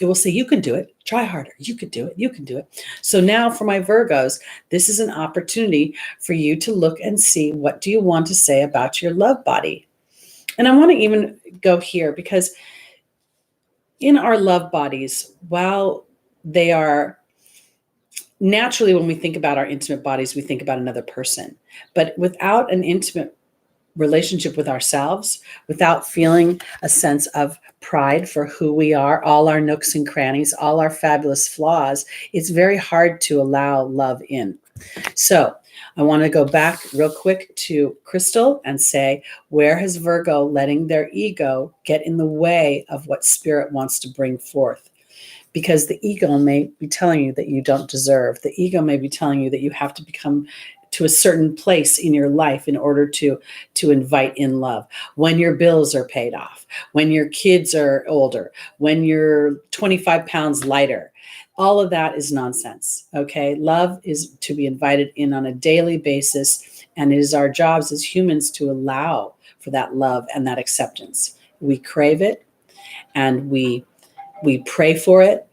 It will say, you can do it. Try harder. You could do it. You can do it. So now for my Virgos, this is an opportunity for you to look and see, what do you want to say about your love body? And I want to even go here, because in our love bodies, while they are naturally, when we think about our intimate bodies, we think about another person. But without an intimate relationship with ourselves, without feeling a sense of pride for who we are, all our nooks and crannies, all our fabulous flaws, it's very hard to allow love in. So I want to go back real quick to Crystal and say, where has Virgo letting their ego get in the way of what Spirit wants to bring forth? Because the ego may be telling you that you don't deserve. The ego may be telling you that you have to become to a certain place in your life in order to invite in love. When your bills are paid off, when your kids are older, when you're 25 pounds lighter, all of that is nonsense. Okay. Love is to be invited in on a daily basis. And it is our jobs as humans to allow for that love and that acceptance. We crave it, and we pray for it.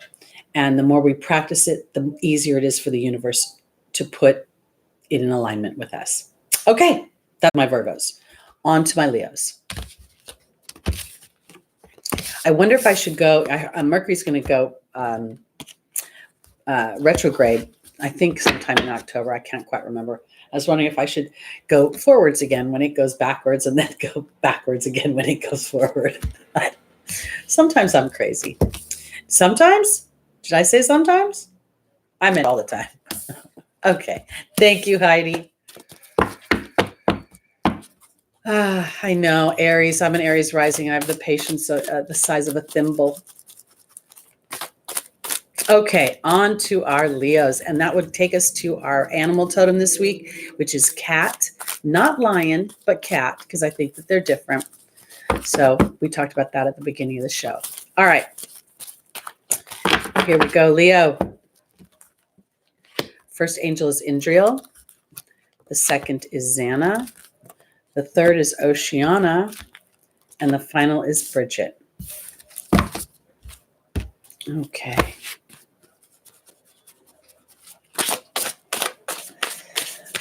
And the more we practice it, the easier it is for the universe to put it in alignment with us. Okay, that's my Virgos. On to my Leos. I wonder if I should go, Mercury's going to go retrograde, I think sometime in October. I can't quite remember. I was wondering if I should go forwards again when it goes backwards, and then go backwards again when it goes forward. Sometimes I'm crazy. Sometimes? Did I say sometimes? I meant all the time. Okay. Thank you, Heidi. I know, Aries. I'm an Aries rising. I have the patience the size of a thimble. Okay, on to our Leos. And that would take us to our animal totem this week, which is cat. Not lion, but cat, because I think that they're different. So we talked about that at the beginning of the show. All right. Here we go, Leo. First angel is Indriel. The second is Xana. The third is Oceana. And the final is Bridget. Okay.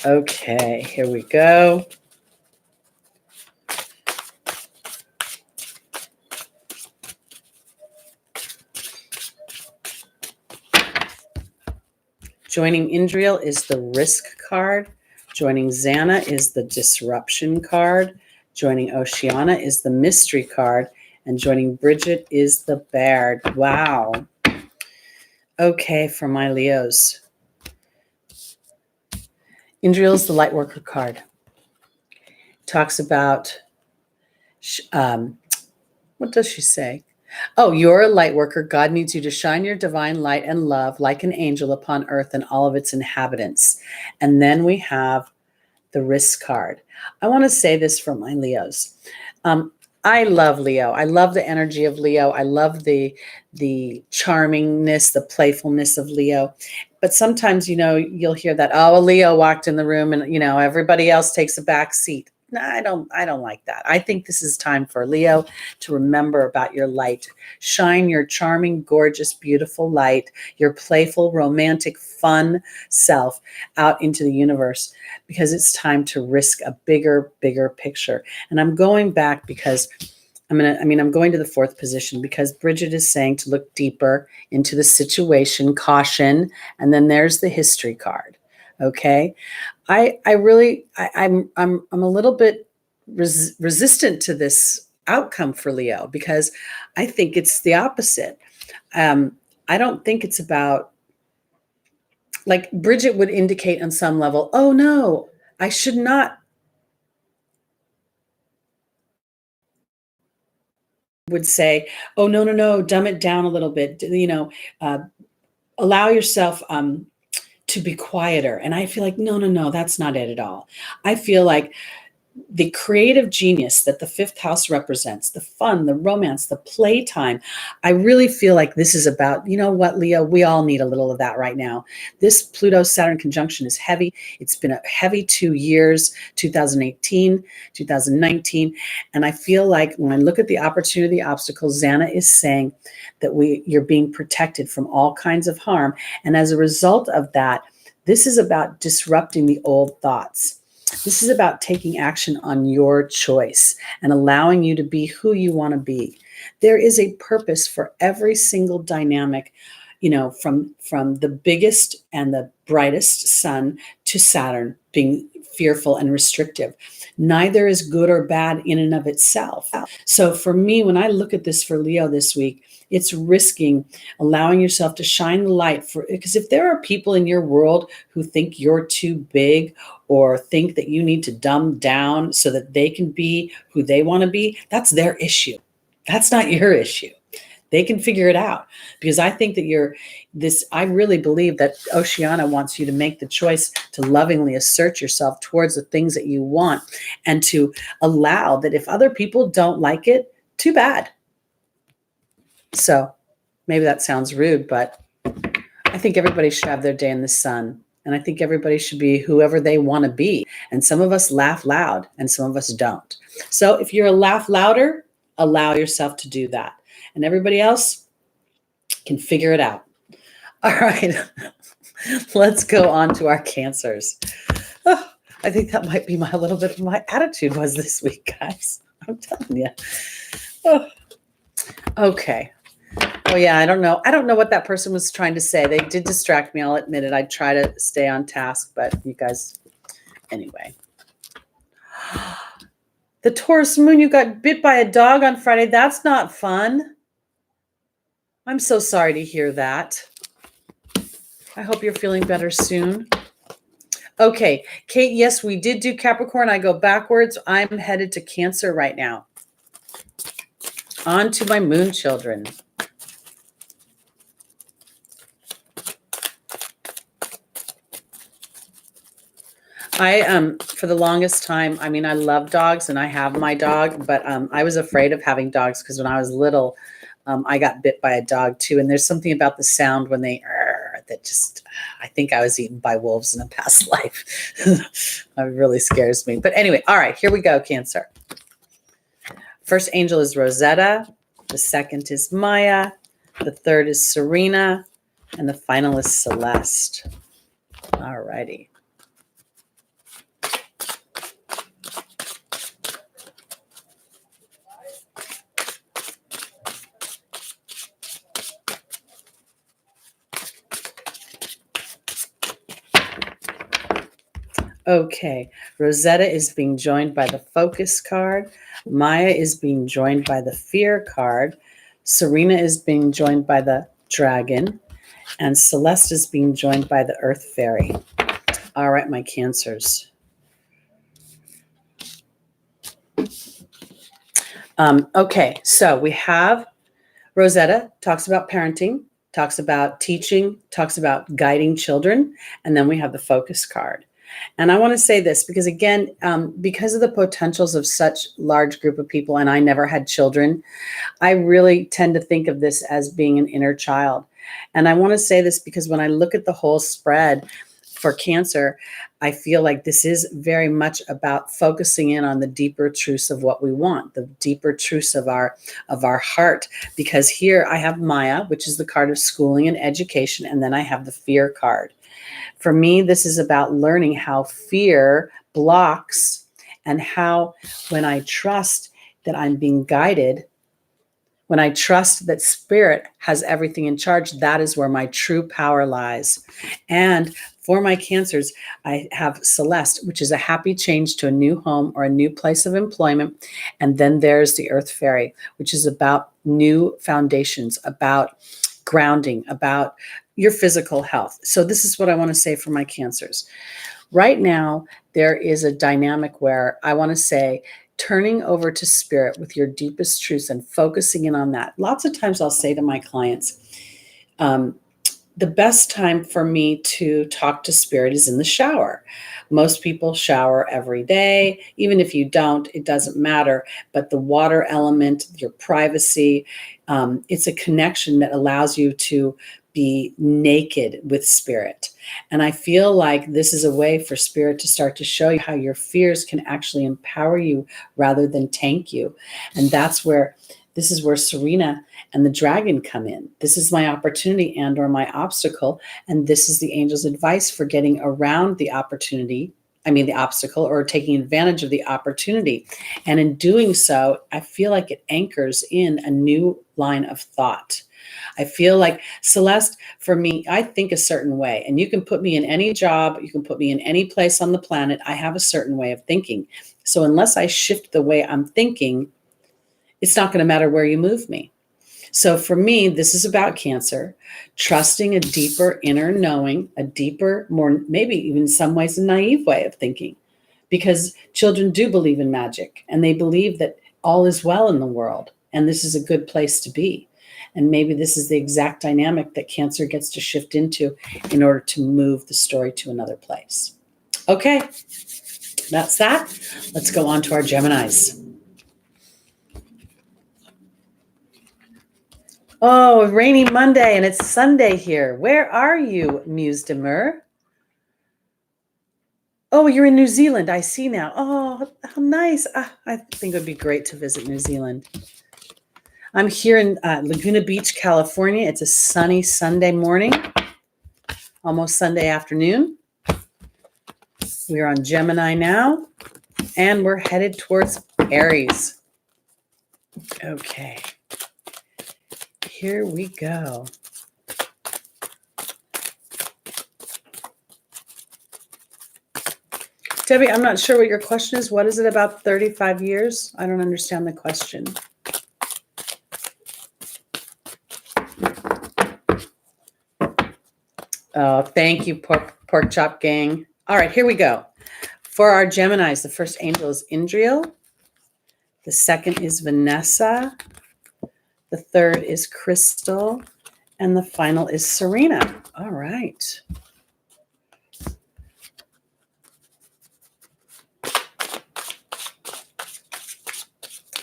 Okay, here we go. Joining Indriel is the Risk card. Joining Xana is the Disruption card. Joining Oceana is the Mystery card. And joining Bridget is the Baird. Wow. Okay, for my Leos. Indriel is the Lightworker card. Talks about, what does she say? Oh, you're a light worker. God needs you to shine your divine light and love like an angel upon earth and all of its inhabitants. And then we have the Risk card. I want to say this for my Leos. I love Leo. I love the energy of Leo. I love the charmingness, the playfulness of Leo. But sometimes, you'll hear that, oh, a Leo walked in the room and, everybody else takes a back seat. No, I don't like that. I think this is time for Leo to remember about your light. Shine your charming, gorgeous, beautiful light, your playful, romantic, fun self out into the universe, because it's time to risk a bigger picture. And I'm going back because I'm going to the fourth position, because Bridget is saying to look deeper into the situation, caution, and then there's the history card. Okay. I'm a little bit resistant to this outcome for Leo, because I think it's the opposite. I don't think it's about, like Bridget would indicate on some level, oh no, I should not, would say, oh no, dumb it down a little bit, allow yourself to be quieter. And I feel like, no, that's not it at all. I feel like the creative genius that the fifth house represents, the fun, the romance, the playtime. I really feel like this is about, you know what, Leo, we all need a little of that right now. This Pluto-Saturn conjunction is heavy. It's been a heavy 2 years, 2018, 2019. And I feel like when I look at the opportunity, obstacles, Xana is saying that you're being protected from all kinds of harm. And as a result of that, this is about disrupting the old thoughts. This is about taking action on your choice and allowing you to be who you want to be. There is a purpose for every single dynamic, you know, from the biggest and the brightest sun to Saturn being fearful and restrictive. Neither is good or bad in and of itself. So for me, when I look at this for Leo this week, it's risking allowing yourself to shine the light because if there are people in your world who think you're too big or think that you need to dumb down so that they can be who they want to be, that's their issue. That's not your issue. They can figure it out, because I think that I really believe that Oceana wants you to make the choice to lovingly assert yourself towards the things that you want and to allow that if other people don't like it, too bad. So maybe that sounds rude, but I think everybody should have their day in the sun. And I think everybody should be whoever they want to be. And some of us laugh loud and some of us don't. So if you're a laugh louder, allow yourself to do that. And everybody else can figure it out. All right, let's go on to our Cancers. Oh, I think that might be a little bit of my attitude was this week, guys. I'm telling you. Oh. Okay. Oh yeah, I don't know what that person was trying to say. They did distract me, I'll admit it. I try to stay on task, but you guys, anyway. The Taurus moon, you got bit by a dog on Friday. That's not fun. I'm so sorry to hear that. I hope you're feeling better soon. Okay, Kate, yes, we did do Capricorn. I go backwards. I'm headed to Cancer right now. On to my moon children. For the longest time, I mean, I love dogs and I have my dog, but I was afraid of having dogs because when I was little, I got bit by a dog too. And there's something about the sound when they, that just, I think I was eaten by wolves in a past life. It really scares me. But anyway, all right, here we go, Cancer. First angel is Rosetta. The second is Maya. The third is Serena. And the final is Celeste. All righty. Okay, Rosetta is being joined by the Focus card. Maya is being joined by the Fear card. Serena is being joined by the Dragon. And Celeste is being joined by the Earth Fairy. All right, my Cancers. Okay, so we have Rosetta talks about parenting, talks about teaching, talks about guiding children, and then we have the Focus card. And I want to say this because, again, because of the potentials of such large group of people, and I never had children, I really tend to think of this as being an inner child. And I want to say this because when I look at the whole spread for Cancer, I feel like this is very much about focusing in on the deeper truths of what we want, the deeper truths of our heart. Because here I have Maya, which is the card of schooling and education, and then I have the Fear card. For me, this is about learning how fear blocks and how when I trust that I'm being guided, when I trust that Spirit has everything in charge, that is where my true power lies. And for my Cancers, I have Celeste, which is a happy change to a new home or a new place of employment. And then there's the Earth Fairy, which is about new foundations, about grounding, about your physical health. So this is what I want to say for my Cancers. Right now, there is a dynamic where I want to say, turning over to Spirit with your deepest truths and focusing in on that. Lots of times I'll say to my clients, the best time for me to talk to spirit is in the shower. Most people shower every day. Even if you don't, it doesn't matter. But the water element, your privacy, it's a connection that allows you to be naked with spirit. And I feel like this is a way for spirit to start to show you how your fears can actually empower you rather than tank you. And this is where Serena and the dragon come in. This is my opportunity and or my obstacle. And this is the angel's advice for getting around the obstacle, or taking advantage of the opportunity. And in doing so, I feel like it anchors in a new line of thought. I feel like, Celeste, for me, I think a certain way, and you can put me in any job, you can put me in any place on the planet. I have a certain way of thinking. So unless I shift the way I'm thinking, it's not going to matter where you move me. So for me, this is about Cancer, trusting a deeper inner knowing, a deeper, more, maybe even in some ways, a naive way of thinking, because children do believe in magic and they believe that all is well in the world and this is a good place to be. And maybe this is the exact dynamic that Cancer gets to shift into in order to move the story to another place. Okay, that's that. Let's go on to our Geminis. Oh, rainy Monday, and it's Sunday here. Where are you, Muse Demur? Oh, you're in New Zealand. I see now. Oh, how nice. I think it would be great to visit New Zealand. I'm here in Laguna Beach, California. It's a sunny Sunday morning, almost Sunday afternoon. We're on Gemini now, and we're headed towards Aries. Okay. Here we go. Debbie, I'm not sure what your question is. What is it about 35 years? I don't understand the question. Oh, thank you, pork chop gang. All right, here we go. For our Geminis, the first angel is Indriel. The second is Vanessa. The third is Crystal. And the final is Serena. All right.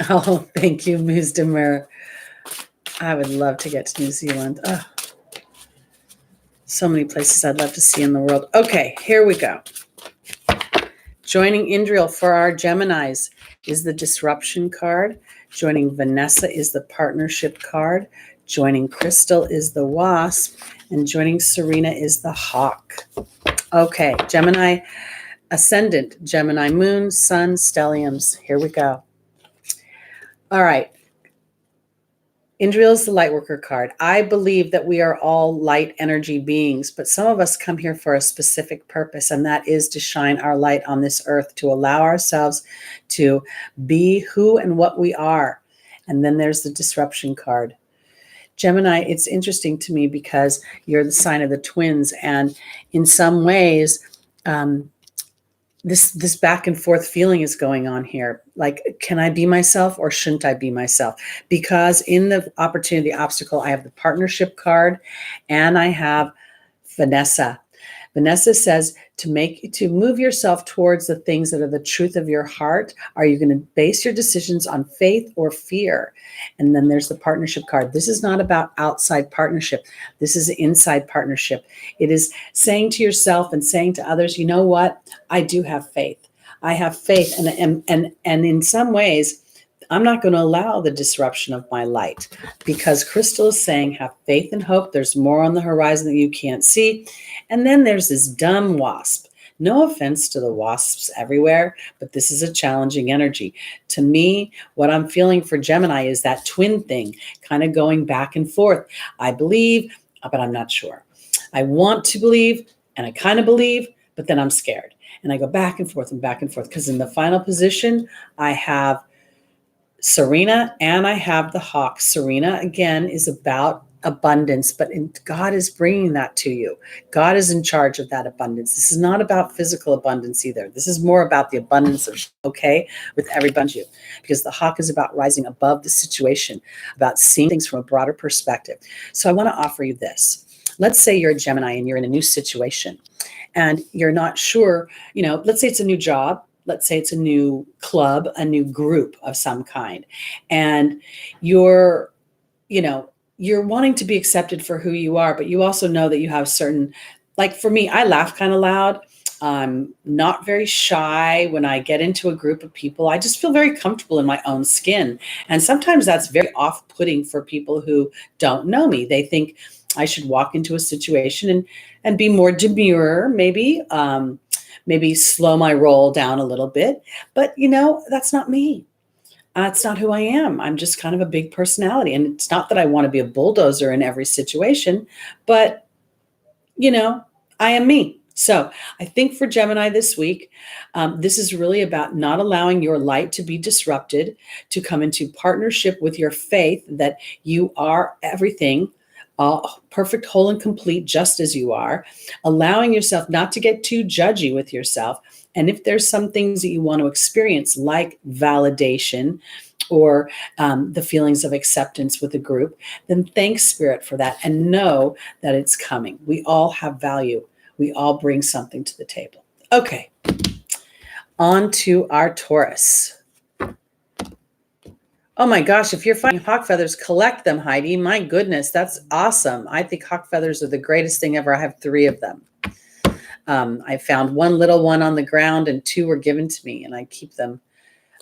Oh, thank you, Ms. Demir. I would love to get to New Zealand. Oh, so many places I'd love to see in the world. Okay, here we go. Joining Indriel for our Geminis is the Disruption card. Joining Vanessa is the Partnership card. Joining Crystal is the Wasp. And joining Serena is the Hawk. Okay, Gemini Ascendant, Gemini Moon, Sun, Stelliums. Here we go. All right. Indriel is the Lightworker card. I believe that we are all light energy beings, but some of us come here for a specific purpose, and that is to shine our light on this earth, to allow ourselves to be who and what we are. And then there's the Disruption card. Gemini, it's interesting to me because you're the sign of the twins, and in some ways, this back and forth feeling is going on here. Like, can I be myself or shouldn't I be myself? Because in the opportunity, the obstacle, I have the Partnership card and I have Vanessa. Vanessa says to move yourself towards the things that are the truth of your heart. Are you going to base your decisions on faith or fear? And then there's the Partnership card. This is not about outside partnership. This is inside partnership. It is saying to yourself and saying to others, you know what? I do have faith. I have faith. And in some ways, I'm not going to allow the disruption of my light, because Crystal is saying, have faith and hope. There's more on the horizon that you can't see. And then there's this dumb wasp. No offense to the wasps everywhere, but this is a challenging energy. To me, what I'm feeling for Gemini is that twin thing, kind of going back and forth. I believe, but I'm not sure. I want to believe, and I kind of believe, but then I'm scared. And I go back and forth, because in the final position, I have Serena and I have the Hawk. Serena, again, is about abundance, but God is bringing that to you. God is in charge of that abundance. This is not about physical abundance either. This is more about the abundance of okay with everybody, because the Hawk is about rising above the situation, about seeing things from a broader perspective. So I want to offer you this. let's say you're a Gemini and you're in a new situation and you're not sure, let's say it's a new job. Let's say it's a new club, a new group of some kind. And you're, you're wanting to be accepted for who you are, but you also know that you have certain, like for me, I laugh kind of loud. I'm not very shy. When I get into a group of people, I just feel very comfortable in my own skin. And sometimes that's very off-putting for people who don't know me. They think I should walk into a situation and be more demure, maybe slow my roll down a little bit. But, that's not me. It's not who I am. I'm just kind of a big personality. And it's not that I want to be a bulldozer in every situation, but, I am me. So I think for Gemini this week, this is really about not allowing your light to be disrupted, to come into partnership with your faith that you are everything, perfect, whole, and complete, just as you are, allowing yourself not to get too judgy with yourself. And if there's some things that you want to experience, like validation or the feelings of acceptance with a group, then thank Spirit for that and know that it's coming. We all have value. We all bring something to the table. Okay, on to our Taurus. Oh my gosh, if you're finding hawk feathers, collect them, Heidi. My goodness, that's awesome. I think hawk feathers are the greatest thing ever. I have 3 of them. I found 1 little one on the ground and 2 were given to me, and I keep them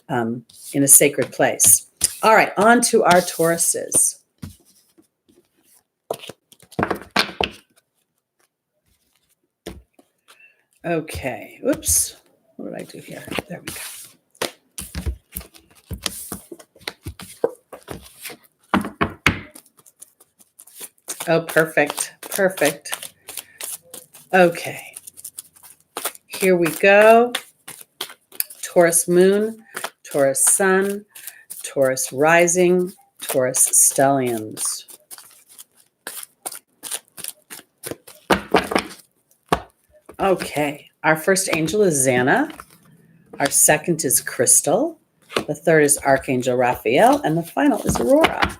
in a sacred place. All right, on to our Tauruses. Okay, oops. What did I do here? There we go. Oh, perfect. Perfect. Okay. Here we go. Taurus moon, Taurus sun, Taurus rising, Taurus stelliums. Okay. Our first angel is Xana. Our second is Crystal. The third is Archangel Raphael. And the final is Aurora.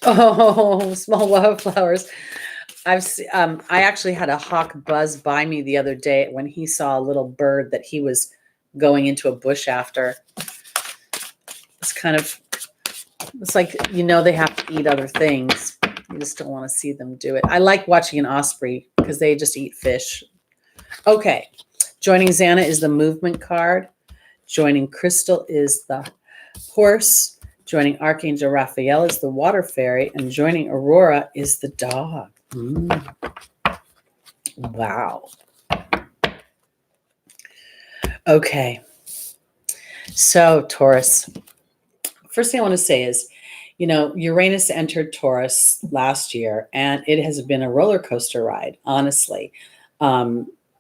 Oh, small wildflowers. I actually had a hawk buzz by me the other day when he saw a little bird that he was going into a bush after. It's like, they have to eat other things. You just don't want to see them do it. I like watching an osprey because they just eat fish. Okay. Joining Xana is the movement card. Joining Crystal is the horse. Joining Archangel Raphael is the water fairy. And joining Aurora is the dog. Wow. Okay. So, Taurus. First thing I want to say is, Uranus entered Taurus last year, and it has been a roller coaster ride, honestly,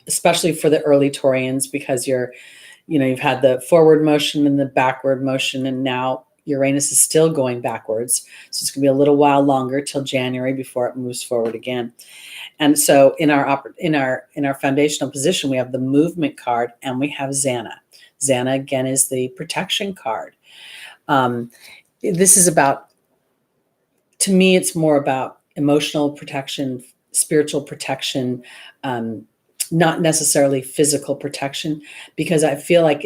especially for the early Taurians, because you've had the forward motion and the backward motion, and now Uranus is still going backwards. So it's going to be a little while longer till January before it moves forward again. And so in our foundational position, we have the movement card and we have Xana. Xana, again, is the protection card. This is about, to me, it's more about emotional protection, spiritual protection, not necessarily physical protection, because I feel like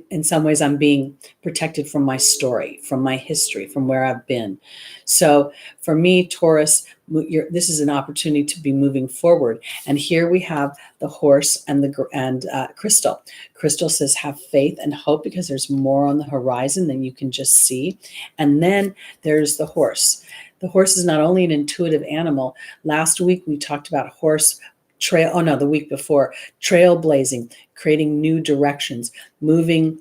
in some ways I'm being protected from my story, from my history, from where I've been. So for me, Taurus, this is an opportunity to be moving forward. And here we have the horse and Crystal. Crystal says, have faith and hope, because there's more on the horizon than you can just see. And then there's the horse. The horse is not only an intuitive animal. Last week we talked about the week before, trailblazing, creating new directions, moving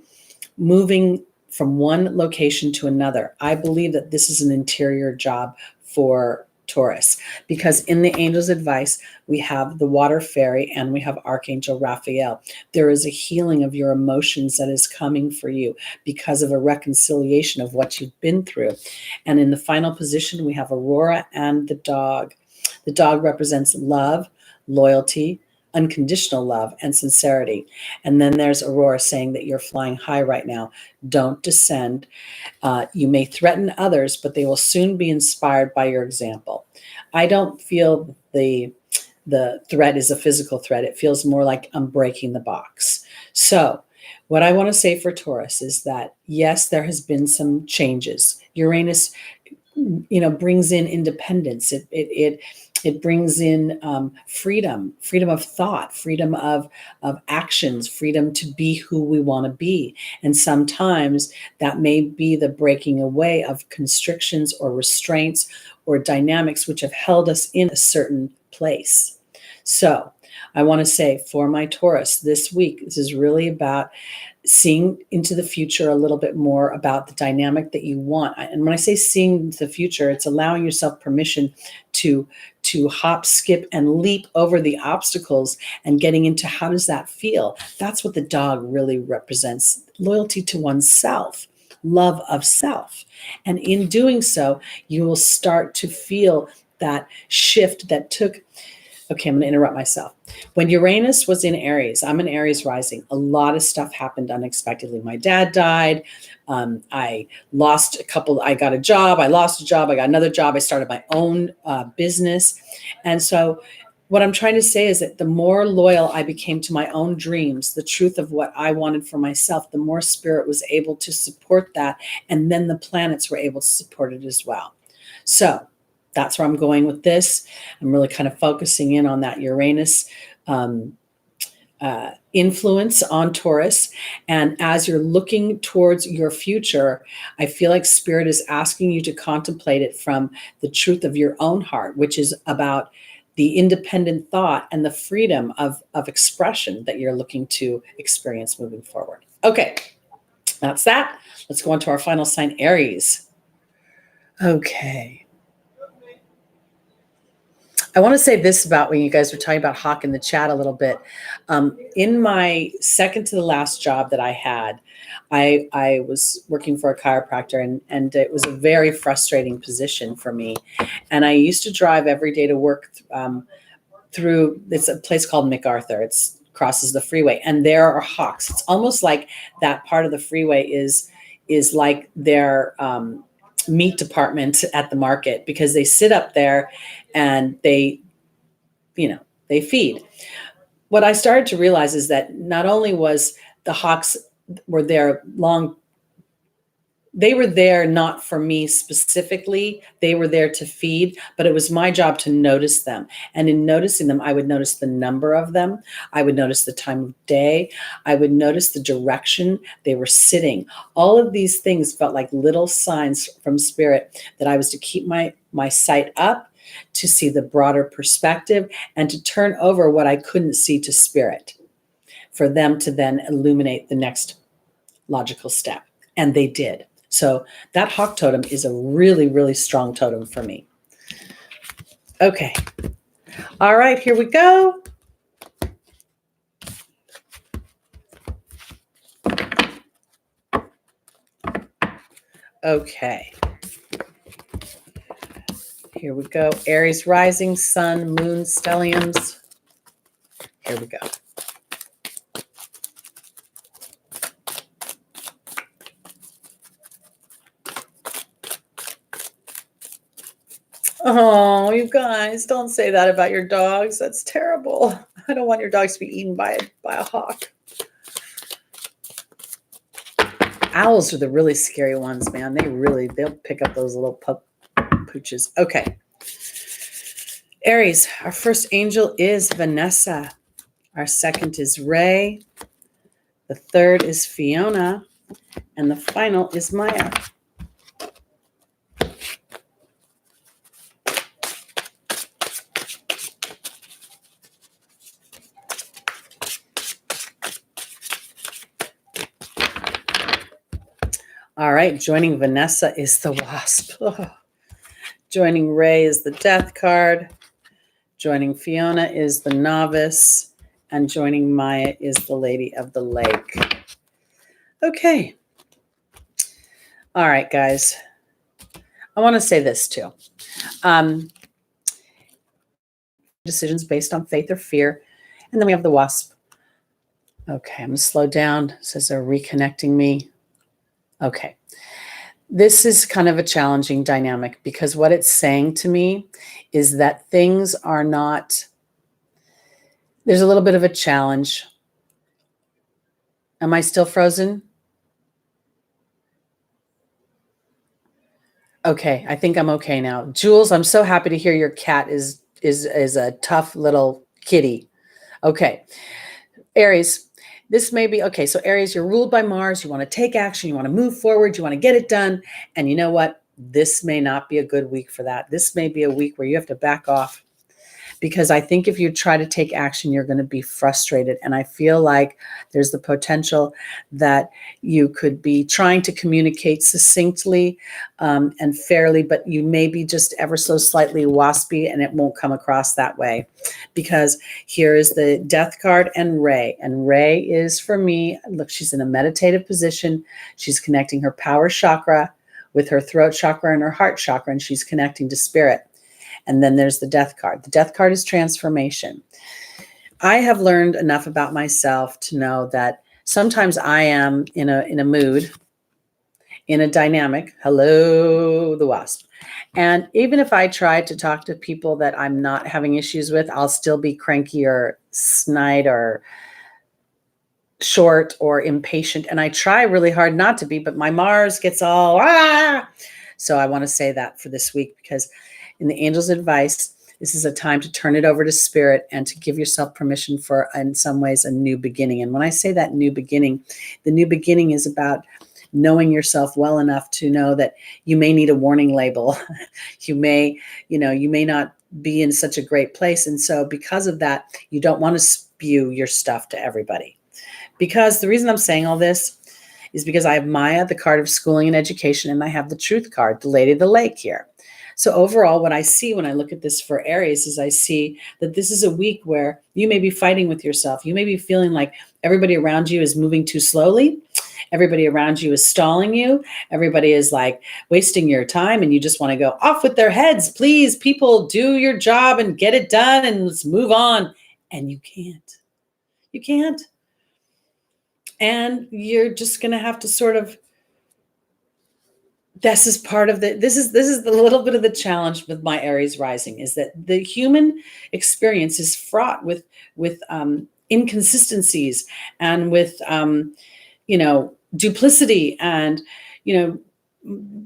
from one location to another. I believe that this is an interior job for Taurus, because in the angel's advice, we have the water fairy and we have Archangel Raphael. There is a healing of your emotions that is coming for you because of a reconciliation of what you've been through. And in the final position, we have Aurora and the dog. The dog represents love, loyalty, unconditional love and sincerity. And then there's Aurora saying that you're flying high right now. Don't descend. You may threaten others, but they will soon be inspired by your example. I don't feel the threat is a physical threat. It feels more like I'm breaking the box. So what I want to say for Taurus is that, yes, there has been some changes. Uranus, brings in independence. It brings in freedom of thought, freedom of actions, freedom to be who we want to be. And sometimes that may be the breaking away of constrictions or restraints or dynamics which have held us in a certain place. So I want to say for my Taurus this week, this is really about seeing into the future a little bit more about the dynamic that you want. And when I say seeing into the future, it's allowing yourself permission to hop, skip, and leap over the obstacles and getting into how does that feel? That's what the dog really represents. Loyalty to oneself, love of self. And in doing so, you will start to feel that shift that took. Okay, I'm going to interrupt myself. When Uranus was in Aries, I'm an Aries rising. A lot of stuff happened unexpectedly. My dad died. I got a job. I lost a job. I got another job. I started my own business. And so what I'm trying to say is that the more loyal I became to my own dreams, the truth of what I wanted for myself, the more spirit was able to support that. And then the planets were able to support it as well. So that's where I'm going with this. I'm really kind of focusing in on that Uranus influence on Taurus. And as you're looking towards your future, I feel like Spirit is asking you to contemplate it from the truth of your own heart, which is about the independent thought and the freedom of expression that you're looking to experience moving forward. Okay, that's that. Let's go on to our final sign, Aries. Okay. I want to say this about when you guys were talking about Hawk in the chat a little bit. In my second to the last job that I had, I was working for a chiropractor, and it was a very frustrating position for me. And I used to drive every day to work through, it's a place called MacArthur. It's crosses the freeway, and there are hawks. It's almost like that part of the freeway is like their meat department at the market, because they sit up there and they feed. What I started to realize is that not only was the hawks were there they were there not for me specifically, they were there to feed, but it was my job to notice them. And in noticing them, I would notice the number of them, I would notice the time of day, I would notice the direction they were sitting. All of these things felt like little signs from Spirit that I was to keep my sight up, to see the broader perspective, and to turn over what I couldn't see to Spirit, for them to then illuminate the next logical step. And they did. So that hawk totem is a really, really strong totem for me. Okay. All right, here we go. Okay. Here we go. Aries rising, sun, moon, stelliums. Here we go. Oh, you guys, don't say that about your dogs. That's terrible. I don't want your dogs to be eaten by a hawk. Owls are the really scary ones, man. They'll pick up those little pooches. Okay. Aries, our first angel is Vanessa. Our second is Ray. The third is Fiona. And the final is Maya. All right, joining Vanessa is the Wasp. Oh. Joining Ray is the Death card. Joining Fiona is the Novice. And joining Maya is the Lady of the Lake. Okay. All right, guys. I want to say this too. Decisions based on faith or fear. And then we have the wasp. Okay, I'm going to slow down. It says they're reconnecting me. Okay. This is kind of a challenging dynamic because what it's saying to me is that things are not, there's a little bit of a challenge. Am I still frozen? Okay, I think I'm okay now. Jules, I'm so happy to hear your cat is a tough little kitty. Okay. Aries, this may be, okay, so Aries, you're ruled by Mars. You want to take action. You want to move forward. You want to get it done. And you know what? This may not be a good week for that. This may be a week where you have to back off, because I think if you try to take action, you're going to be frustrated. And I feel like there's the potential that you could be trying to communicate succinctly and fairly, but you may be just ever so slightly waspy, and it won't come across that way. Because here is the Death card and Ray. And Ray is, for me, look, she's in a meditative position. She's connecting her power chakra with her throat chakra and her heart chakra, and she's connecting to spirit. And then there's the Death card. The Death card is transformation. I have learned enough about myself to know that sometimes I am in a mood, in a dynamic. Hello, the wasp. And even if I try to talk to people that I'm not having issues with, I'll still be cranky or snide or short or impatient. And I try really hard not to be, but my Mars gets all, ah! So I want to say that for this week, because in the angel's advice, this is a time to turn it over to spirit and to give yourself permission for, in some ways, a new beginning. And when I say that new beginning, the new beginning is about knowing yourself well enough to know that you may need a warning label. You may not be in such a great place. And so because of that, you don't want to spew your stuff to everybody. Because the reason I'm saying all this is because I have Maya, the card of schooling and education, and I have the Truth card, the Lady of the Lake here. So overall, what I see when I look at this for Aries is I see that this is a week where you may be fighting with yourself. You may be feeling like everybody around you is moving too slowly. Everybody around you is stalling you. Everybody is like wasting your time, and you just want to go off with their heads. Please, people, do your job and get it done and let's move on. And you can't. You can't. And you're just going to have to sort of, this is the little bit of the challenge with my Aries rising, is that the human experience is fraught with inconsistencies and with duplicity. And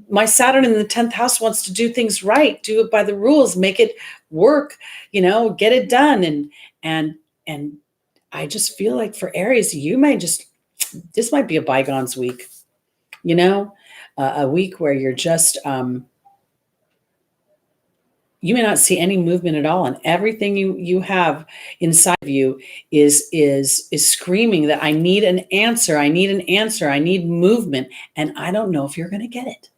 my Saturn in the 10th house wants to do things right, do it by the rules, make it work, get it done. And I just feel like for Aries, this might be a bygones week, a week where you're just, you may not see any movement at all, and everything you have inside of you is screaming that I need an answer, I need movement, and I don't know if you're going to get it.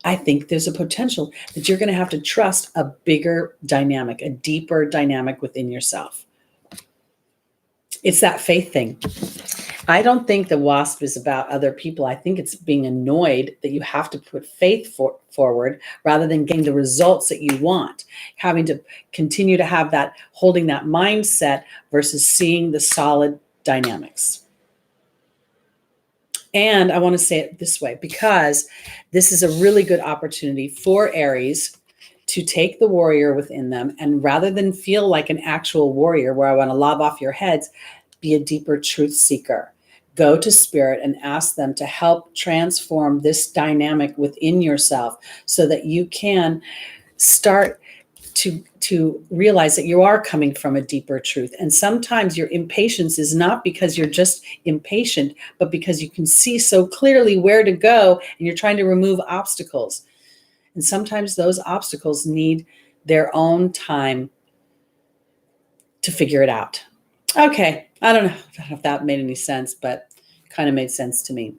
I think there's a potential that you're going to have to trust a bigger dynamic, a deeper dynamic within yourself. It's that faith thing. I don't think the wasp is about other people. I think it's being annoyed that you have to put faith forward rather than getting the results that you want, having to continue to have that, holding that mindset versus seeing the solid dynamics. And I want to say it this way, because this is a really good opportunity for Aries to take the warrior within them, and rather than feel like an actual warrior where I want to lob off your heads, be a deeper truth seeker. Go to spirit and ask them to help transform this dynamic within yourself so that you can start to realize that you are coming from a deeper truth. And sometimes your impatience is not because you're just impatient, but because you can see so clearly where to go and you're trying to remove obstacles. And sometimes those obstacles need their own time to figure it out. Okay, I don't know if that made any sense, but kind of made sense to me.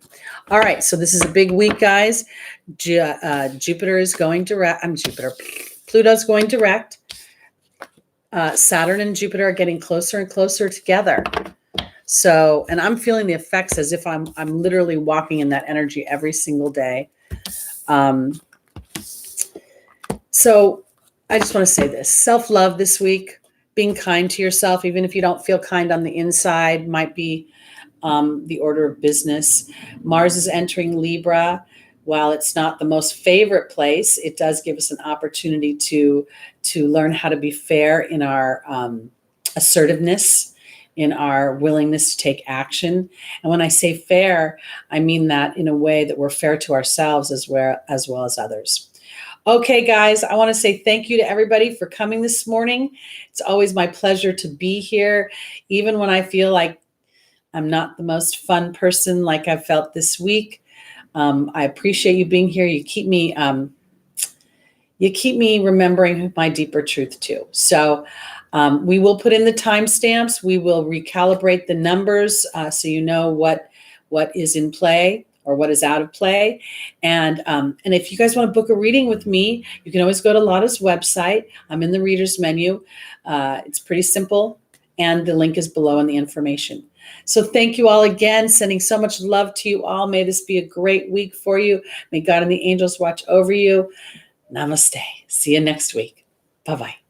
All right, so this is a big week, guys. Jupiter is going direct. Pluto's going direct. Saturn and Jupiter are getting closer and closer together. So, and I'm feeling the effects as if I'm literally walking in that energy every single day. So I just want to say this: self-love this week. being kind to yourself, even if you don't feel kind on the inside, might be the order of business. Mars is entering Libra. While it's not the most favorite place, it does give us an opportunity to learn how to be fair in our assertiveness, in our willingness to take action. And when I say fair, I mean that in a way that we're fair to ourselves as well as others. Okay, guys, I want to say thank you to everybody for coming this morning. It's always my pleasure to be here, even when I feel like I'm not the most fun person like I've felt this week. I appreciate you being here. You keep me remembering my deeper truth too. So we will put in the timestamps. We will recalibrate the numbers so you know what is in play or what is out of play. And if you guys want to book a reading with me, you can always go to Lada's website. I'm in the reader's menu. It's pretty simple, and the link is below in the information. So thank you all again, sending so much love to you all. May this be a great week for you. May God and the angels watch over you. Namaste. See you next week. Bye-bye.